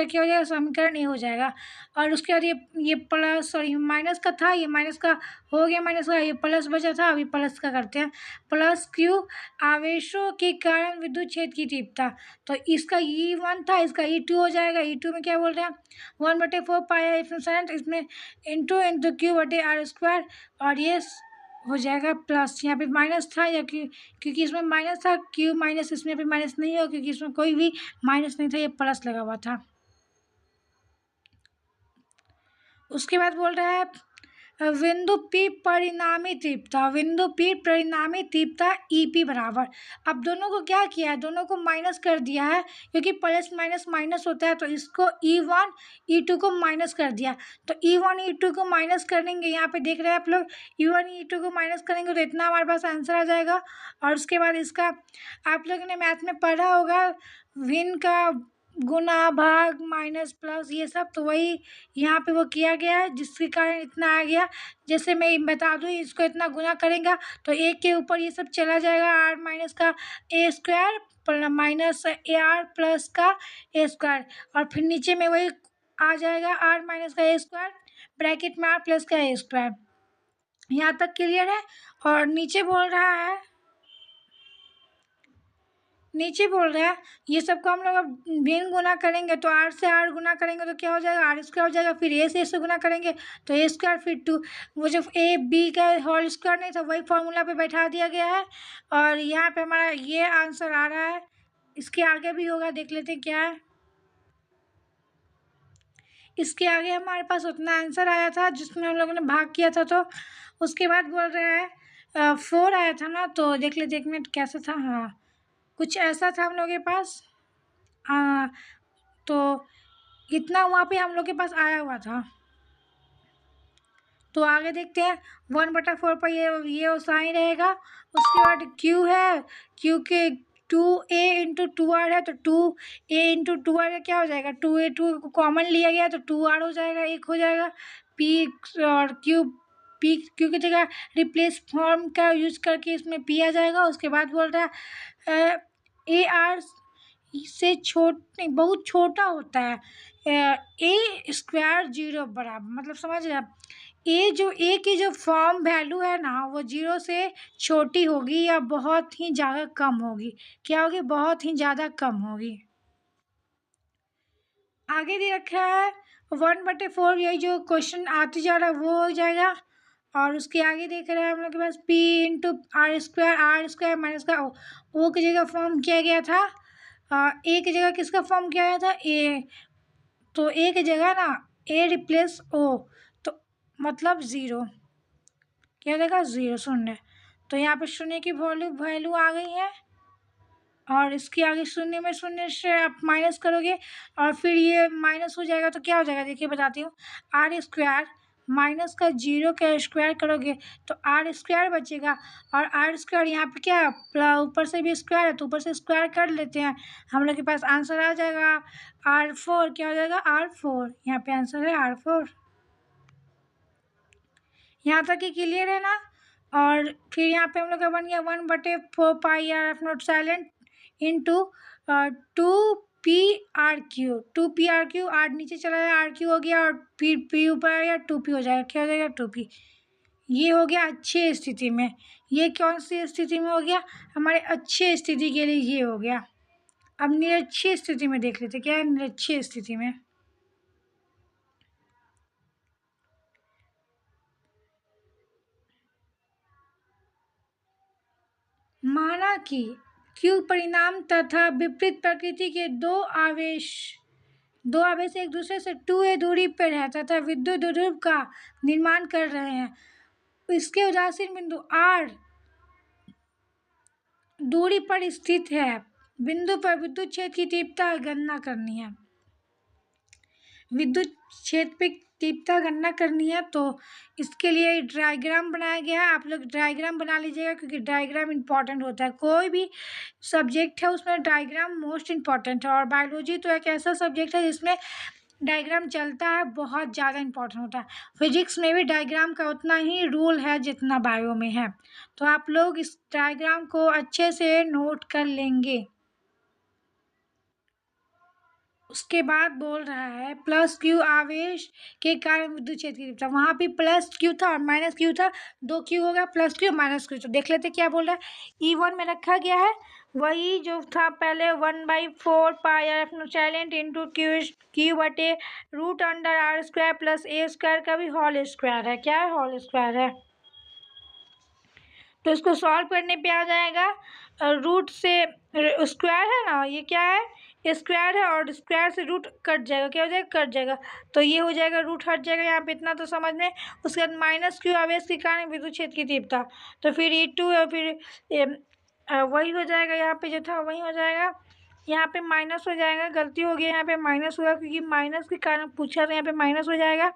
क्या हो जाएगा? समीकरण ए हो जाएगा। और उसके बाद ये प्लस, सॉरी माइनस का था, ये माइनस का हो गया, माइनस का ये प्लस बचा था, अभी प्लस का करते हैं। प्लस Q आवेशों के कारण विद्युत क्षेत्र की तीव्रता, तो इसका E1 था, इसका E2 हो जाएगा। E2 में क्या बोल रहे हैं? 1/4 पाई r/0, इसमें इंटू Q/R²। और ये हो जाएगा प्लस, यहाँ पे माइनस था या क्योंकि इसमें माइनस था, क्यू माइनस, इसमें भी माइनस नहीं हो क्योंकि इसमें कोई भी माइनस नहीं था, ये प्लस लगा हुआ था। उसके बाद बोल रहा है बिंदु P परिणामी तीव्रता, बिंदु P परिणामी तीव्रता EP बराबर। अब दोनों को क्या किया है, दोनों को माइनस कर दिया है क्योंकि प्लस माइनस माइनस होता है, तो इसको E1 E2 को माइनस कर दिया। तो E1 E2 को माइनस करेंगे, यहाँ पे देख रहे हैं आप लोग, E1 E2 को माइनस करेंगे तो इतना हमारे पास आंसर आ जाएगा। और उसके बाद इसका आप लोगों ने मैथ में पढ़ा होगा भिन्न का गुना भाग माइनस प्लस ये सब, तो वही यहाँ पे वो किया गया है जिसके कारण इतना आ गया। जैसे मैं बता दूँ, इसको इतना गुना करेंगे तो एक के ऊपर ये सब चला जाएगा, आर माइनस का A square minus A R plus का ए स्क्वायर, और फिर नीचे में वही आ जाएगा आर माइनस का ए स्क्वायर ब्रैकेट में आर प्लस का ए स्क्वायर। यहाँ तक क्लियर है। और नीचे बोल रहा है, नीचे बोल रहा है ये सबको हम लोग अब भिन्न गुना करेंगे तो आर से आर गुना करेंगे तो क्या हो जाएगा, आर स्क्वायर हो जाएगा, फिर ए से गुना करेंगे तो ए स्क्वायर, फिर 2, वो जो ए बी का होल स्क्वायर नहीं था वही फॉर्मूला पे बैठा दिया गया है। और यहाँ पे हमारा ये आंसर आ रहा है। इसके आगे भी होगा, देख लेते हैं क्या है। इसके आगे हमारे पास उतना आंसर आया था जिसमें हम लोगों ने भाग किया था। तो उसके बाद बोल रहे हैं 4 आया था ना, तो देख लेते एक मिनट कैसा था। हाँ, कुछ ऐसा था हम लोग के पास। तो इतना वहाँ पे हम लोग के पास आया हुआ था। तो आगे देखते हैं 1/4 पर ये साइन रहेगा। उसके बाद क्यू है, क्यू के 2a इंटू 2r है, तो 2a इंटू 2r का क्या हो जाएगा, 2a 2 को कॉमन लिया गया तो 2r हो जाएगा, एक हो जाएगा। p और क्यू की जगह रिप्लेस फॉर्म का यूज करके इसमें p आ जाएगा। उसके बाद बोल रहा है ए आर से नहीं, बहुत छोटा होता है, ए स्क्वायर 0 बराबर, मतलब समझ रहे आप, ए की जो फॉर्म वैल्यू है ना वो 0 से छोटी होगी या बहुत ही ज़्यादा कम होगी। क्या होगी, बहुत ही ज़्यादा कम होगी। आगे दे रखा है 1/4, यही जो क्वेश्चन आते जा रहा है वो हो जाएगा। और उसके आगे देख रहे हैं हम लोग के पास p into R square minus का ओ की जगह फॉर्म किया गया था, ए की जगह किसका फॉर्म किया गया था, ए, तो ए की जगह ना ए रिप्लेस ओ, तो मतलब 0, क्या देगा 0 शून्य। तो यहाँ पे शून्य की वैल्यू आ गई है, और इसके आगे शून्य में शून्य से आप माइनस करोगे और फिर ये माइनस हो जाएगा तो क्या हो जाएगा, देखिए बताती हूँ। आर स्क्वायर माइनस का 0 का स्क्वायर करोगे तो आर स्क्वायर बचेगा, और आर स्क्वायर यहाँ पे क्या ऊपर से भी स्क्वायर है तो ऊपर से स्क्वायर कर लेते हैं, हम लोग के पास आंसर आ जाएगा R4। क्या हो जाएगा, R4, यहाँ पे आंसर है R4। यहाँ तक ही क्लियर है ना। और फिर यहाँ पे हम लोग का बन गया 1/4 pi R F naught silent into 2p/r⁴, 2p/r⁴, R नीचे चला जाए r³ हो गया और फिर p ऊपर आ गया 2p हो जाएगा, क्या हो जाएगा 2p। ये हो गया अच्छी स्थिति में। ये कौन सी स्थिति में हो गया, हमारे अच्छे स्थिति के लिए ये हो गया। अब निरक्षीय स्थिति में देख लेते क्या है, निरक्षीय स्थिति में माना कि क्यू परिणाम तथा विपरीत प्रकृति के दो आवेश एक दूसरे से 2a दूरी पर है तथा विद्युत द्विध्रुव का निर्माण कर रहे हैं। इसके उदासीन बिंदु r दूरी पर स्थित है, बिंदु पर विद्युत क्षेत्र की तीव्रता गणना करनी है। विद्युत क्षेत्र की तीव्रता गणना करनी है तो इसके लिए डायग्राम बनाया गया है। आप लोग डायग्राम बना लीजिएगा क्योंकि डायग्राम इम्पॉर्टेंट होता है, कोई भी सब्जेक्ट है उसमें डायग्राम मोस्ट इम्पॉर्टेंट है। और बायोलॉजी तो एक ऐसा सब्जेक्ट है जिसमें डायग्राम चलता है, बहुत ज़्यादा इम्पॉर्टेंट होता है। फिजिक्स में भी डायग्राम का उतना ही रूल है जितना बायो में है, तो आप लोग इस डायग्राम को अच्छे से नोट कर लेंगे। उसके बाद बोल रहा है प्लस क्यू आवेश के कारण विद्युत क्षेत्र की तीव्रता, वहाँ पे प्लस क्यू था और माइनस क्यू था, 2 क्यू होगा, प्लस क्यू माइनस क्यू। तो देख लेते क्या बोल रहा है। E1 में रखा गया है वही जो था पहले 1/4 pi R F silent into Q/√√r² plus a² का भी होल स्क्वायर है। क्या है, होल स्क्वायर है। तो इसको सॉल्व करने पे आ जाएगा रूट से स्क्वायर है ना, ये क्या है, स्क्वायर है और स्क्वायर से रूट कट जाएगा, क्या हो जाएगा, कट जाएगा। तो ये हो जाएगा, रूट हट जाएगा यहाँ पे, इतना तो समझ में। उसके बाद माइनस क्यू आवेश के कारण विद्युत क्षेत्र की तीव्रता, तो फिर E2 और फिर वही हो जाएगा, यहाँ पे जो था वही हो जाएगा। यहाँ पे माइनस हो जाएगा, गलती हो गई, यहाँ पे माइनस हुआ क्योंकि माइनस के कारण पूछा, तो यहाँ पे माइनस हो जाएगा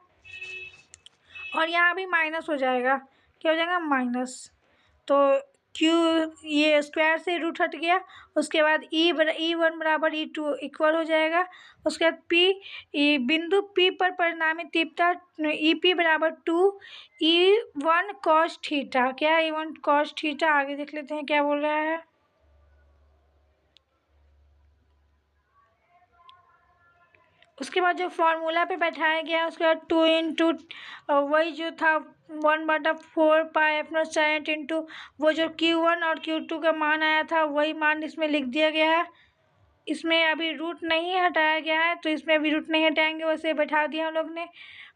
और यहाँ भी माइनस हो जाएगा, क्या हो जाएगा, माइनस। तो क्यू ये स्क्वायर से रूट हट गया। उसके बाद E1 बराबर E2 इक्वल हो जाएगा। उसके बाद बिंदु P पर परिणामी तीव्रता EP बराबर 2E1 cos थीटा, क्या है E1 cos थीटा, आगे देख लेते हैं क्या बोल रहा है। उसके बाद जो फॉर्मूला पे बैठाया गया उसके बाद 2 इंटू वही जो था 1/4 पाई इंटू वो जो Q1 और Q2 का मान आया था वही मान इसमें लिख दिया गया है। इसमें अभी रूट नहीं हटाया गया है, तो इसमें अभी रूट नहीं हटाएंगे, वैसे बैठा दिया हम लोग ने।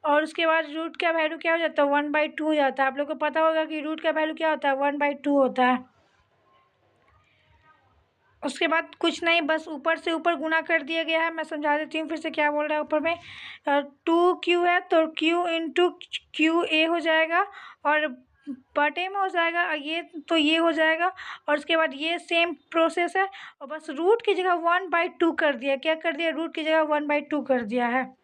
और उसके बाद रूट का वैल्यू क्या हो जाता है, 1/2 हो जाता है। आप लोग को पता होगा कि रूट का वैल्यू क्या होता है, 1/2 होता है। उसके बाद कुछ नहीं, बस ऊपर से ऊपर गुना कर दिया गया है। मैं समझा देती हूँ फिर से क्या बोल रहा है ऊपर में। 2Q है तो Q इंटू QA हो जाएगा और बटे में हो जाएगा ये, तो ये हो जाएगा। और उसके बाद ये सेम प्रोसेस है और बस रूट की जगह 1/2 कर दिया, क्या कर दिया, रूट की जगह 1/2 कर दिया है।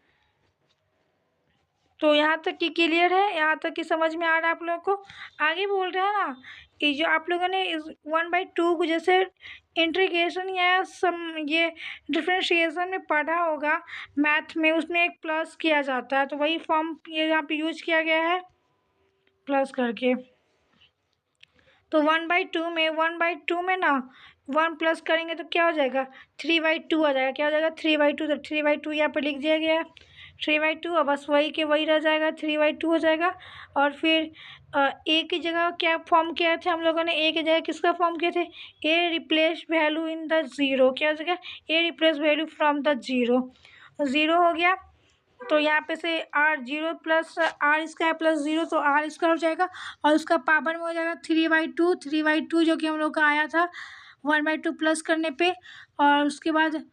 तो यहाँ तक की क्लियर है, यहाँ तक की समझ में आ रहा है आप लोगों को। आगे बोल रहा है ना, ये जो आप लोगों ने इस 1/2 को जैसे इंटीग्रेशन या ये डिफरेंशिएशन में पढ़ा होगा मैथ में, उसमें एक प्लस किया जाता है, तो वही फॉर्म ये यहाँ पे यूज किया गया है प्लस करके। तो 1/2 में ना 1 प्लस करेंगे तो क्या हो जाएगा, 3/2 आ जाएगा, क्या हो जाएगा, 3/2। तो 3/2 यहाँ पर लिख दिया गया है, 3/2 और बस वही के वही रह जाएगा, 3/2 हो जाएगा। और फिर ए की जगह क्या फॉर्म किया थे हम लोगों ने, ए की जगह किसका फॉर्म किए थे, A replace value in the zero, क्या हो जाएगा, A replace value from the zero, zero हो गया। तो यहाँ पे से R zero plus R square plus zero, तो आर स्क्वायर हो जाएगा और उसका पावर में हो जाएगा 3/2 जो कि हम लोग का आया था 1/2 प्लस करने पे। और उसके बाद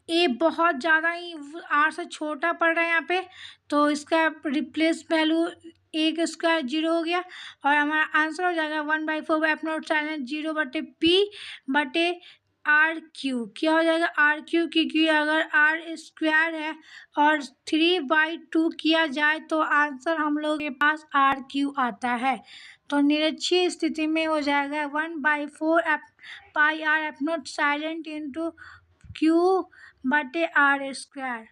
ए बहुत ज़्यादा ही आर से छोटा पड़ रहा है यहाँ पे, तो इसका रिप्लेस वैल्यू ए का स्क्वायर 0 हो गया और हमारा आंसर हो जाएगा 1/4 एफ नॉट साइलेंट 0/P/RQ, क्या हो जाएगा, RQ, क्योंकि अगर आर स्क्वायर है और 3/2 किया जाए तो आंसर हम लोग के पास RQ आता है। तो निरक्षीय स्थिति में हो जाएगा 1/4 pi F naught silent into Q/R²।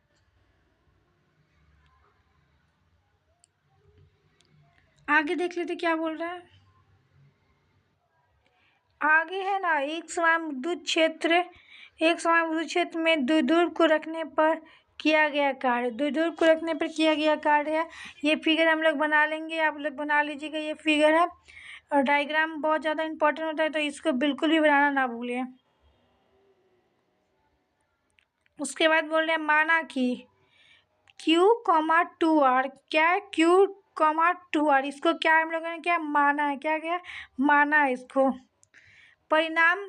आगे देख लेते क्या बोल रहा है। आगे है ना, एक समान विद्युत क्षेत्र में द्विध्रुव को रखने पर किया गया कार्य, द्विध्रुव को रखने पर किया गया कार्य है। ये फिगर हम लोग बना लेंगे, आप लोग बना लीजिएगा, ये फिगर है और डायग्राम बहुत ज़्यादा इंपॉर्टेंट होता है, तो इसको बिल्कुल भी बनाना ना भूलिए। उसके बाद बोल रहे हैं माना कि Q,2R, क्या है, Q,2R, इसको क्या हम लोगों ने क्या माना है, क्या क्या माना है इसको। परिणाम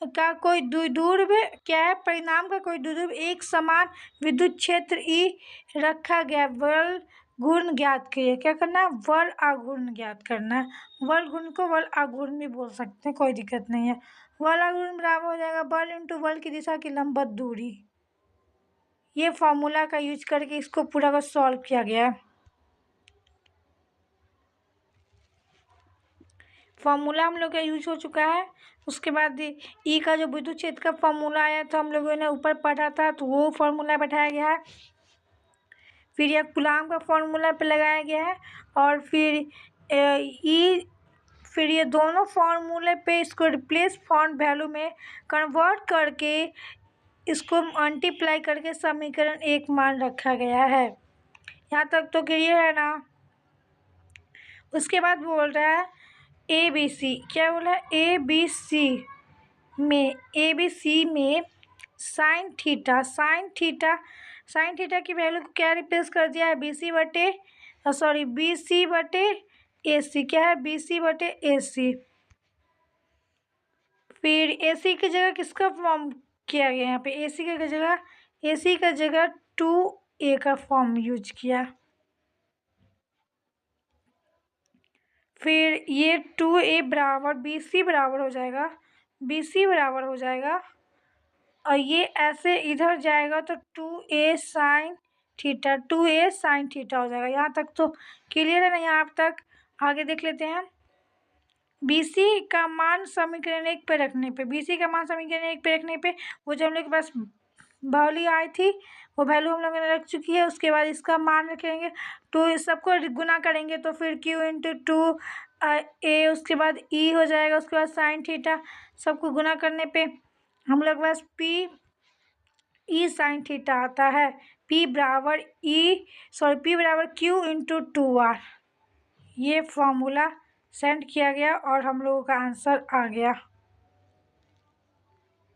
का कोई द्विध्रुव क्या है, परिणाम का कोई द्विध्रुव एक समान विद्युत क्षेत्र E रखा गया, बल गुण ज्ञात करिए, क्या करना है, बल आघूर्ण ज्ञात करना है। बल गुण को बल आघूर्ण भी बोल सकते हैं, कोई दिक्कत नहीं है। बल आघूर्ण बराबर हो जाएगा बल इंटू बल की दिशा की लंबवत दूरी। ये फॉर्मूला का यूज करके इसको पूरा का सॉल्व किया गया है। फॉर्मूला हम लोग का यूज हो चुका है। उसके बाद ई का जो विद्युत क्षेत्र का फॉर्मूला आया था हम लोगों ने ऊपर पढ़ा था, तो वो फॉर्मूला बैठाया गया है। फिर यह कूलाम का फॉर्मूला पे लगाया गया है और फिर फिर ये दोनों फार्मूले पे इसको रिप्लेस फॉन्ट वैल्यू में कन्वर्ट करके इसको मल्टीप्लाई करके समीकरण 1 मान रखा गया है। यहाँ तक तो क्लियर है ना। उसके बाद बोल रहा है ABC, क्या बोल रहा है, ABC में साइन थीटा की वैल्यू को क्या रिप्लेस कर दिया है, BC/2 AC क्या है, BC बटे AC। फिर AC की जगह किसका फॉर्म किया गया यहाँ पे, AC की जगह, AC का जगह 2A का फॉर्म यूज किया। फिर ये 2A बराबर BC बराबर हो जाएगा, BC बराबर हो जाएगा, और ये ऐसे इधर जाएगा तो 2A sine theta, 2A sine theta हो जाएगा। यहाँ तक तो क्लियर है ना, यहाँ तक। आगे देख लेते हैं। BC का मान समीकरण 1 पे रखने पे, BC का मान समीकरण 1 पे रखने पे वो जो हम लोग के पास वैल्यू आई थी वो वैल्यू हम लोगों ने रख चुकी है। उसके बाद इसका मान रखेंगे, तो इस सबको गुना करेंगे तो फिर Q इंटू 2A, उसके बाद E हो जाएगा, उसके बाद साइन थीटा, सबको गुना करने पे हम लोग के पास P साइन थीटा आता है। P बराबर Q इंटू 2R। ये फॉर्मूला सेंड किया गया और हम लोगों का आंसर आ गया।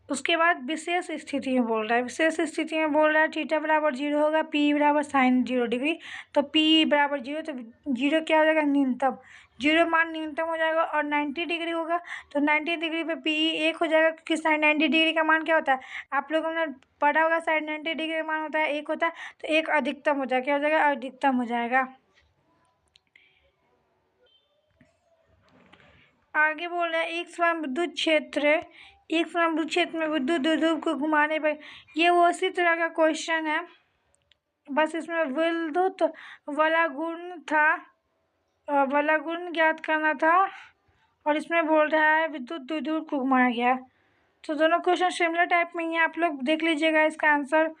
उसके बाद विशेष स्थिति में बोल रहा है, विशेष स्थिति में बोल रहा है थीटा बराबर 0 होगा, P बराबर साइन 0 डिग्री। तो P बराबर 0, तो 0 क्या हो जाएगा, न्यूनतम। 0 मान न्यूनतम हो जाएगा और 90 डिग्री होगा, तो 90 डिग्री पे P 1 हो जाएगा, क्योंकि साइन 90 डिग्री का मान क्या होता है, आप लोगों ने पढ़ा होगा, साइन 90 डिग्री का मान होता है 1 होता है, तो 1 अधिकतम हो जाएगा, क्या हो जाएगा, अधिकतम हो जाएगा। आगे बोल रहा है एक समान विद्युत क्षेत्र, एक समान विद्युत क्षेत्र में विद्युत द्विध्रुव को घुमाने पर, ये वो उसी तरह का क्वेश्चन है, बस इसमें विद्युत वाला गुण था, वाला गुण ज्ञात करना था, और इसमें बोल रहा है विद्युत द्विध्रुव को घुमाया गया। तो दोनों क्वेश्चन सिमिलर टाइप में ही है, आप लोग देख लीजिएगा। इसका आंसर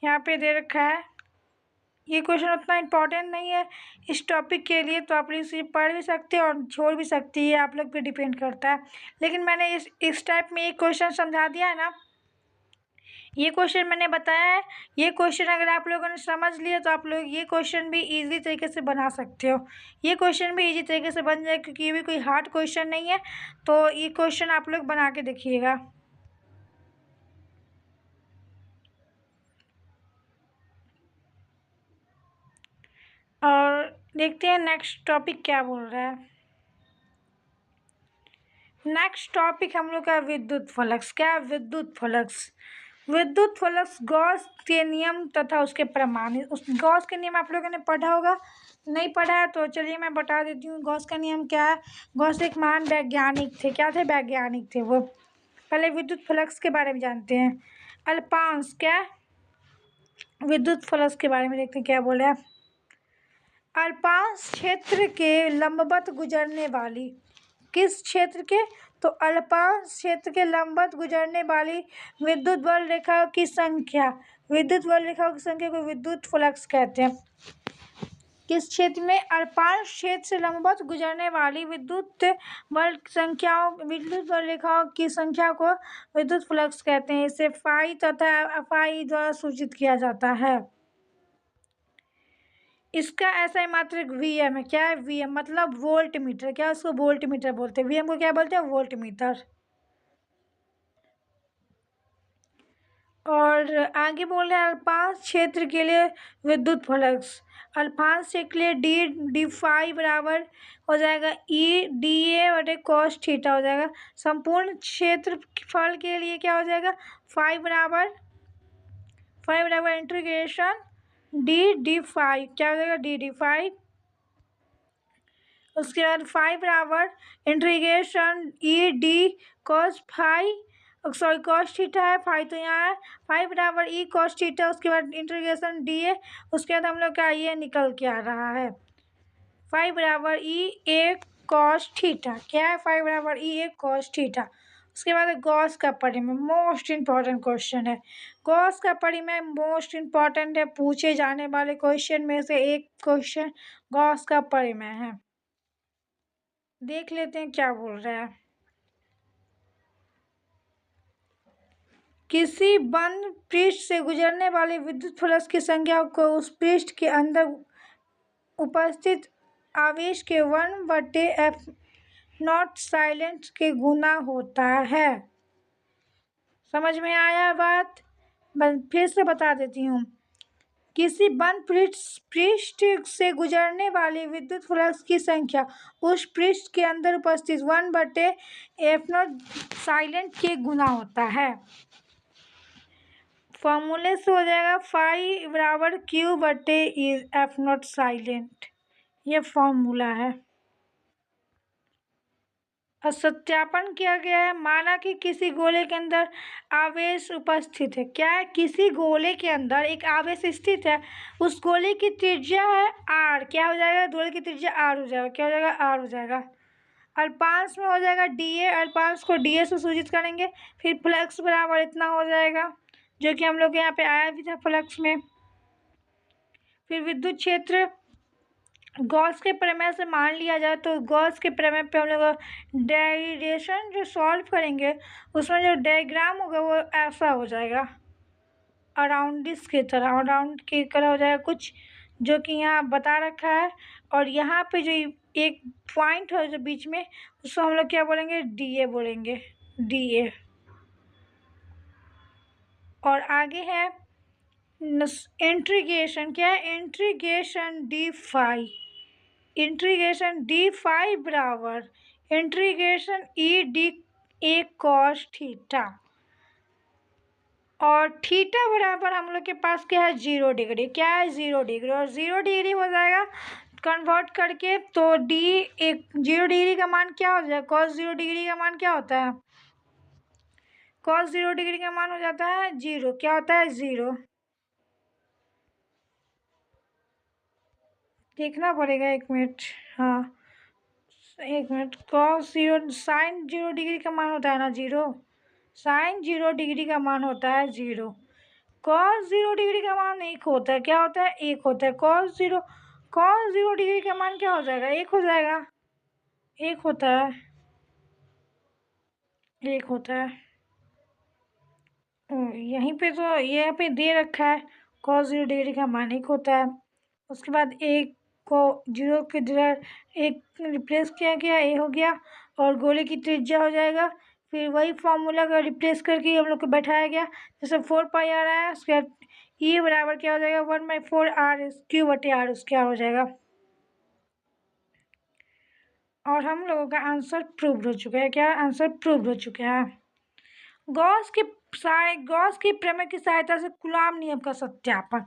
यहाँ पे दे रखा है। ये क्वेश्चन उतना इम्पोर्टेंट नहीं है इस टॉपिक के लिए, तो आप लोग इसे पढ़ भी सकते हैं और छोड़ भी सकती है, आप लोग पे डिपेंड करता है। लेकिन मैंने इस टाइप में एक क्वेश्चन समझा दिया है ना, ये क्वेश्चन मैंने बताया है। ये क्वेश्चन अगर आप लोगों ने समझ लिया तो आप लोग ये क्वेश्चन भी इजी तरीके से बना सकते हो। ये क्वेश्चन भी इजी तरीके से बन जाए, क्योंकि ये भी कोई हार्ड क्वेश्चन नहीं है। तो ये क्वेश्चन आप लोग बना के देखिएगा। और देखते हैं नेक्स्ट टॉपिक क्या बोल रहा है। नेक्स्ट टॉपिक हम लोग का विद्युत फ्लक्स। क्या है विद्युत फ्लक्स? विद्युत फ्लक्स गॉस के नियम तथा उसके प्रमाण। उस गॉस के नियम आप लोगों ने पढ़ा होगा, नहीं पढ़ा है तो चलिए मैं बता देती हूँ। गॉस का नियम क्या है? गॉस एक महान वैज्ञानिक थे। क्या थे? वैज्ञानिक थे वो। पहले विद्युत फ्लक्स के बारे में जानते हैं। अल्पांश क्या, विद्युत फ्लक्स के बारे में देखते हैं क्या बोले। अल्पांश क्षेत्र के लंबवत गुजरने वाली, किस क्षेत्र के? तो अल्पांश क्षेत्र के लंबवत गुजरने वाली विद्युत बल रेखाओं की संख्या, विद्युत बल रेखाओं की संख्या को विद्युत फ्लक्स कहते हैं। किस क्षेत्र में? अल्पांश क्षेत्र से लंबवत गुजरने वाली विद्युत बल संख्याओं, विद्युत बल रेखाओं की संख्या को विद्युत फ्लक्स कहते हैं। इसे फाई तथा एफआई द्वारा सूचित किया जाता है। इसका ऐसा ही मात्रक वीएम है। क्या है? वीएम मतलब वोल्ट मीटर। क्या उसको वोल्ट मीटर बोलते हैं? वीएम को क्या बोलते हैं? Volt meter. और आगे बोल रहे हैं अल्पांश क्षेत्र के लिए विद्युत फ्लक्स। अल्पांश क्षेत्र के लिए डी फाई बराबर हो जाएगा ई डी ए बटे कॉस थीटा हो जाएगा। संपूर्ण क्षेत्रफल के लिए क्या हो जाएगा? फाई बराबर इंटीग्रेशन डी फाई, क्या हो जाएगा? D phi. उसके बाद फाइव बराबर integration E D cos phi, sorry cos theta है, फाई तो यहाँ है, फाइव बराबर ई कॉस थीटा, उसके बाद इंटीग्रेशन डी ए, उसके बाद हम लोग का ये निकल के आ रहा है फाइव बराबर ई ए कॉस थीटा। क्या है? फाइव बराबर ई ए कॉस थीटा। उसके बाद गॉस का परिमेय, मोस्ट इम्पॉर्टेंट क्वेश्चन है। गॉस का परिमेय मोस्ट इम्पॉर्टेंट है, पूछे जाने वाले क्वेश्चन में से एक क्वेश्चन गॉस का परिमेय है। देख लेते हैं क्या बोल रहा है। किसी बंद पृष्ठ से गुजरने वाले विद्युत फ्लक्स की संख्या को उस पृष्ठ के अंदर उपस्थित आवेश के 1/f0 साइलेंट के गुना होता है। समझ में आया बात? फिर से बता देती हूँ। किसी बंद पृष्ठ से गुजरने वाली विद्युत फ्लक्स की संख्या उस पृष्ठ के अंदर उपस्थित 1/F0 साइलेंट के गुना होता है। फॉर्मूले से हो जाएगा फाई बराबर Q/F0 साइलेंट। ये फॉर्मूला है। और सत्यापन किया गया है। माना कि किसी गोले के अंदर आवेश उपस्थित है। क्या है? किसी गोले के अंदर एक आवेश स्थित है। उस गोले की त्रिज्या है r। क्या हो जाएगा? गोले की त्रिज्या r हो जाएगा। क्या हो जाएगा? r हो जाएगा। अल्पांश में हो जाएगा dA। अल्पांश को dA से सूचित करेंगे। फिर फ्लक्स बराबर इतना हो जाएगा, जो कि हम लोग यहाँ पे आया भी था फ्लक्स में। फिर विद्युत क्षेत्र गॉस के प्रमेय से मान लिया जाए तो गॉस के प्रमेय पे हम लोग डेरिवेशन जो सॉल्व करेंगे उसमें जो डायग्राम होगा वो ऐसा हो जाएगा, अराउंडिस की तरह, अराउंड की तरह हो जाएगा कुछ, जो कि यहाँ बता रखा है। और यहाँ पे जो एक पॉइंट है जो बीच में, उसको हम लोग क्या बोलेंगे? डीए बोलेंगे, डीए। और आगे है इंटीग्रेशन। क्या है? Integration D phi. Integration D phi बराबर integration E D A cos theta. और थीटा बराबर हम लोग के पास क्या है? 0 डिग्री। क्या है? 0 डिग्री। और 0 डिग्री हो जाएगा कन्वर्ट करके तो डी एक 0 डिग्री का मान क्या हो जाएगा? कॉस 0 डिग्री का मान क्या होता है? कॉस 0 डिग्री का मान हो जाता है 0। क्या होता है? 0। देखना पड़ेगा, एक मिनट। हाँ, एक मिनट। कॉस 0 साइन 0 डिग्री का मान होता है ना 0। साइन 0 डिग्री का मान होता है 0। कॉस 0 डिग्री का मान 1 होता है। क्या होता है? 1 होता है। कॉस 0 डिग्री का मान क्या हो जाएगा? 1 हो जाएगा। 1 होता है, 1 होता है। यहीं पे तो यहाँ पे दे रखा है कॉस 0 डिग्री का मान 1 होता है। उसके बाद 1 को 0 के जगह 1 रिप्लेस किया गया, ए हो गया। और गोले की त्रिज्या हो जाएगा। फिर वही फॉर्मूला का रिप्लेस करके हम लोग को बैठाया गया। जैसे 4 पाई आ रहा है, उसके बाद ई बराबर क्या हो जाएगा? 1/4 Q/R उसके हो जाएगा। और हम लोगों का आंसर प्रूव हो चुका है। क्या? आंसर प्रूव हो चुका है। गॉस की प्रमेय की सहायता से कूलॉम नियम का सत्यापन।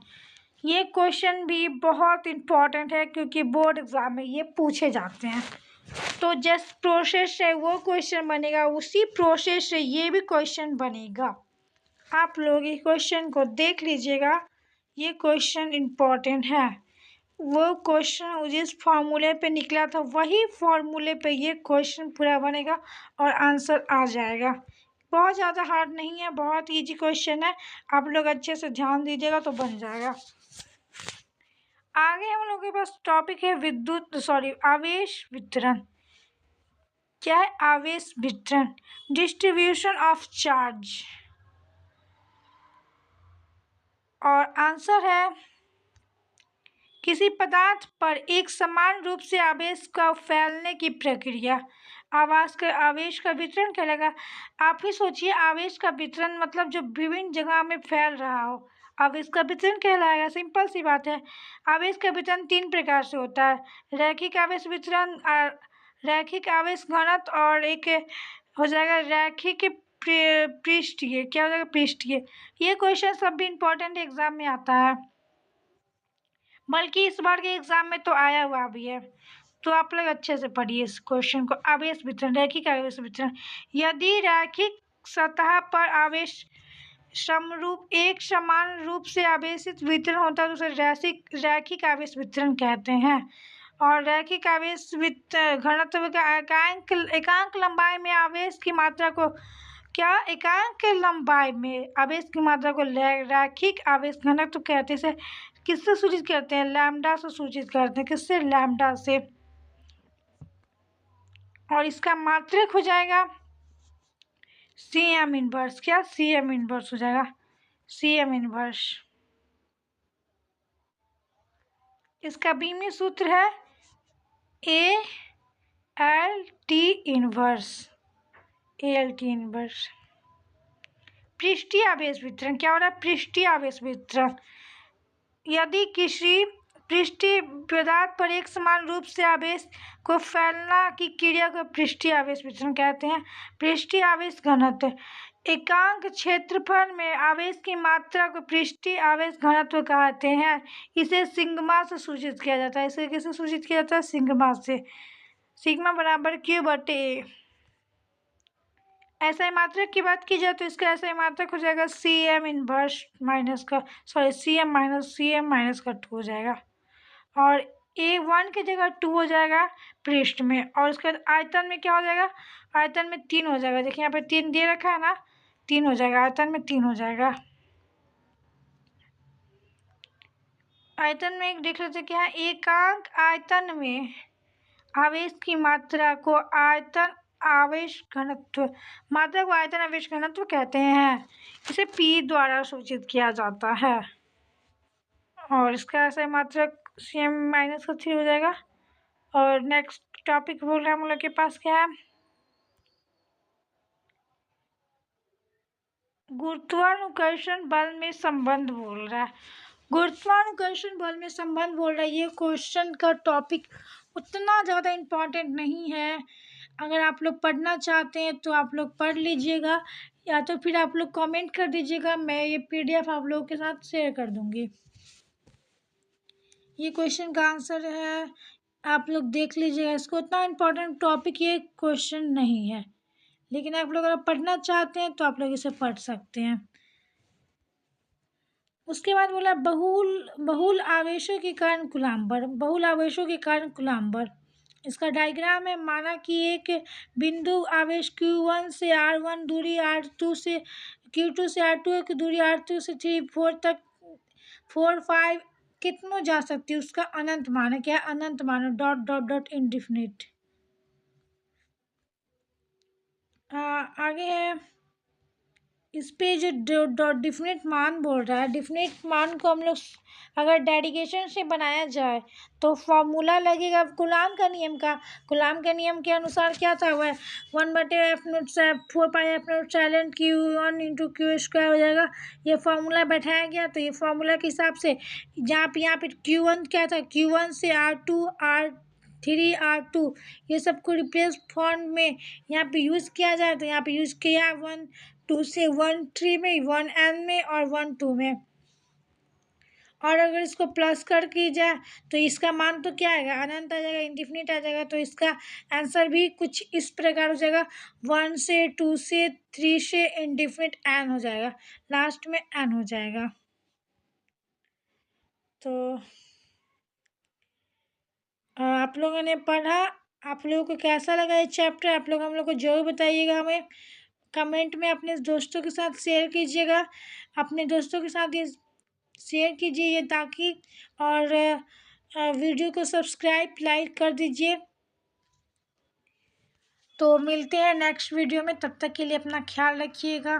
ये क्वेश्चन भी बहुत इम्पोर्टेंट है क्योंकि बोर्ड एग्जाम में ये पूछे जाते हैं। तो जिस प्रोसेस से वो क्वेश्चन बनेगा उसी प्रोसेस से ये भी क्वेश्चन बनेगा। आप लोग इस क्वेश्चन को देख लीजिएगा, ये क्वेश्चन इम्पोर्टेंट है। वो क्वेश्चन जिस फार्मूले पे निकला था वही फार्मूले पे ये क्वेश्चन पूरा बनेगा और आंसर आ जाएगा। बहुत ज़्यादा हार्ड नहीं है, बहुत इजी क्वेश्चन है। आप लोग अच्छे से ध्यान दीजिएगा तो बन जाएगा। आगे हम लोग के पास टॉपिक है आवेश वितरण। क्या है? आवेश वितरण, डिस्ट्रीब्यूशन ऑफ चार्ज। और आंसर है किसी पदार्थ पर एक समान रूप से आवेश का फैलने की प्रक्रिया आवेश का वितरण कहलाएगा। आप ही सोचिए, आवेश का वितरण मतलब जो विभिन्न जगह में फैल रहा हो, आवेश का वितरण कहलाएगा। सिंपल सी बात है। आवेश का वितरण 3 प्रकार से होता है, रैखिक आवेश वितरण, रैखिक आवेश घनत्व, और एक हो जाएगा रैखिक पृष्ठीय। क्या हो जाएगा? पृष्ठीय। ये क्वेश्चन सब भी इम्पोर्टेंट एग्जाम में आता है, बल्कि इस बार के एग्जाम में तो आया हुआ भी है। तो आप लोग अच्छे से पढ़िए इस क्वेश्चन को। आवेश वितरण, रैखिक आवेश वितरण। यदि रैखिक सतह पर आवेश समरूप एक समान रूप से आवेशित वितरण होता है तो उसे रैखिक आवेश वितरण कहते हैं। और रैखिक आवेश घनत्व का एकांक लंबाई में आवेश की मात्रा को एकांक लंबाई में आवेश की मात्रा को रैखिक आवेश घनत्व कहते हैं। किससे सूचित करते हैं? लैम्डा से सूचित करते हैं। किससे? लैम्डा से। और इसका मात्रक हो जाएगा CM इनवर्स। क्या? CM इनवर्स हो जाएगा, CM इनवर्स। इसका बीमी सूत्र है ALT इनवर्स, ALT इनवर्स। पृष्ठीय आवेश वितरण क्या हो रहा है? पृष्ठीय आवेश वितरण यदि किसी पृष्ठीय पदार्थ पर एक समान रूप से आवेश को फैलना की क्रिया को पृष्ठीय आवेश वितरण कहते हैं। पृष्ठीय आवेश घनत्व एकांक क्षेत्रफल में आवेश की मात्रा को पृष्ठीय आवेश घनत्व कहते हैं। इसे सिग्मा से सूचित किया जाता है। इसे किससे सूचित किया जाता है? सिग्मा से। सिग्मा बराबर Q/A। ऐसा मात्रक की बात की जाए तो इसका ऐसा मात्रक हो जाएगा Cm इनवर्स माइनस का Cm माइनस का 2 हो जाएगा, और A1 की जगह 2 हो जाएगा पृष्ठ में, और उसके बाद आयतन में क्या हो जाएगा? आयतन में 3 हो जाएगा। देखिए यहाँ पे 3 दे रखा है ना, 3 हो जाएगा, आयतन में 3 हो जाएगा। आयतन में एक देख लेते क्या है, एकांक आयतन में आवेश की मात्रा को आयतन आवेश घनत्व मात्रा को आयतन आवेश घनत्व कहते हैं। इसे P द्वारा सूचित किया जाता है, और इसका ऐसा मात्रक Cm माइनस का 3 हो जाएगा। और नेक्स्ट टॉपिक बोल रहे हैं हम लोग के पास क्या है? गुरुत्वाकर्षण बल में संबंध बोल रहा है। गुरुत्वाकर्षण बल में संबंध बोल रहा है। ये क्वेश्चन का टॉपिक उतना ज़्यादा इम्पोर्टेंट नहीं है। अगर आप लोग पढ़ना चाहते हैं तो आप लोग पढ़ लीजिएगा, या तो फिर आप लोग कमेंट कर दीजिएगा, मैं ये PDF आप लोगों के साथ शेयर कर दूंगी। ये क्वेश्चन का आंसर है, आप लोग देख लीजिएगा। इसको उतना इम्पोर्टेंट टॉपिक ये क्वेश्चन नहीं है, लेकिन आप लोग अगर पढ़ना चाहते हैं तो आप लोग इसे पढ़ सकते हैं। उसके बाद बोला बहुल आवेशों के कारण कूलाम्ब बल। बहुल आवेशों के कारण कूलाम्ब बल, इसका डायग्राम है। माना कि एक बिंदु आवेश Q1 से R1 दूरी R2 से Q2 से R2 की दूरी R2 से 3 4 तक 4 5 कितनों जा सकती है, उसका अनंत मान है। क्या अनंत मान है? Dot dot dot indefinite. आगे है, इस पे जो डिफिनिट मान बोल रहा है, डिफिनिट मान को हम लोग अगर डेरिवेशन से बनाया जाए तो फॉर्मूला लगेगा कूलाम्ब का नियम का। कूलाम्ब के नियम के अनुसार क्या था? वह 1/4π/Q1 Q² हो जाएगा। ये फॉर्मूला बैठाया गया, तो ये फॉर्मूला के हिसाब से यहाँ पे Q1 क्या था? Q1 से R2 R3 R2 ये सब को रिप्लेस फॉर्म में यहाँ पे यूज़ किया जाए, तो यहाँ पे यूज़ किया 1 2 से 1 3 में, 1 N में और 1 2 में। और अगर इसको प्लस कर की जाए तो इसका मान तो क्या आएगा? अनंत आ जाएगा, इनडिफिनिट आ जाएगा। तो इसका आंसर भी कुछ इस प्रकार हो जाएगा, 1 से 2 से 3 से इनडिफिनिट N हो जाएगा, लास्ट में N हो जाएगा। तो आप लोगों ने पढ़ा, आप लोगों को कैसा लगा ये चैप्टर? आप लोग हम लोग को जरूर बताइएगा, हमें कमेंट में अपने दोस्तों के साथ शेयर कीजिएगा। अपने दोस्तों के साथ ये शेयर कीजिए ये ताकि, और वीडियो को सब्सक्राइब लाइक कर दीजिए। तो मिलते हैं नेक्स्ट वीडियो में, तब तक के लिए अपना ख्याल रखिएगा।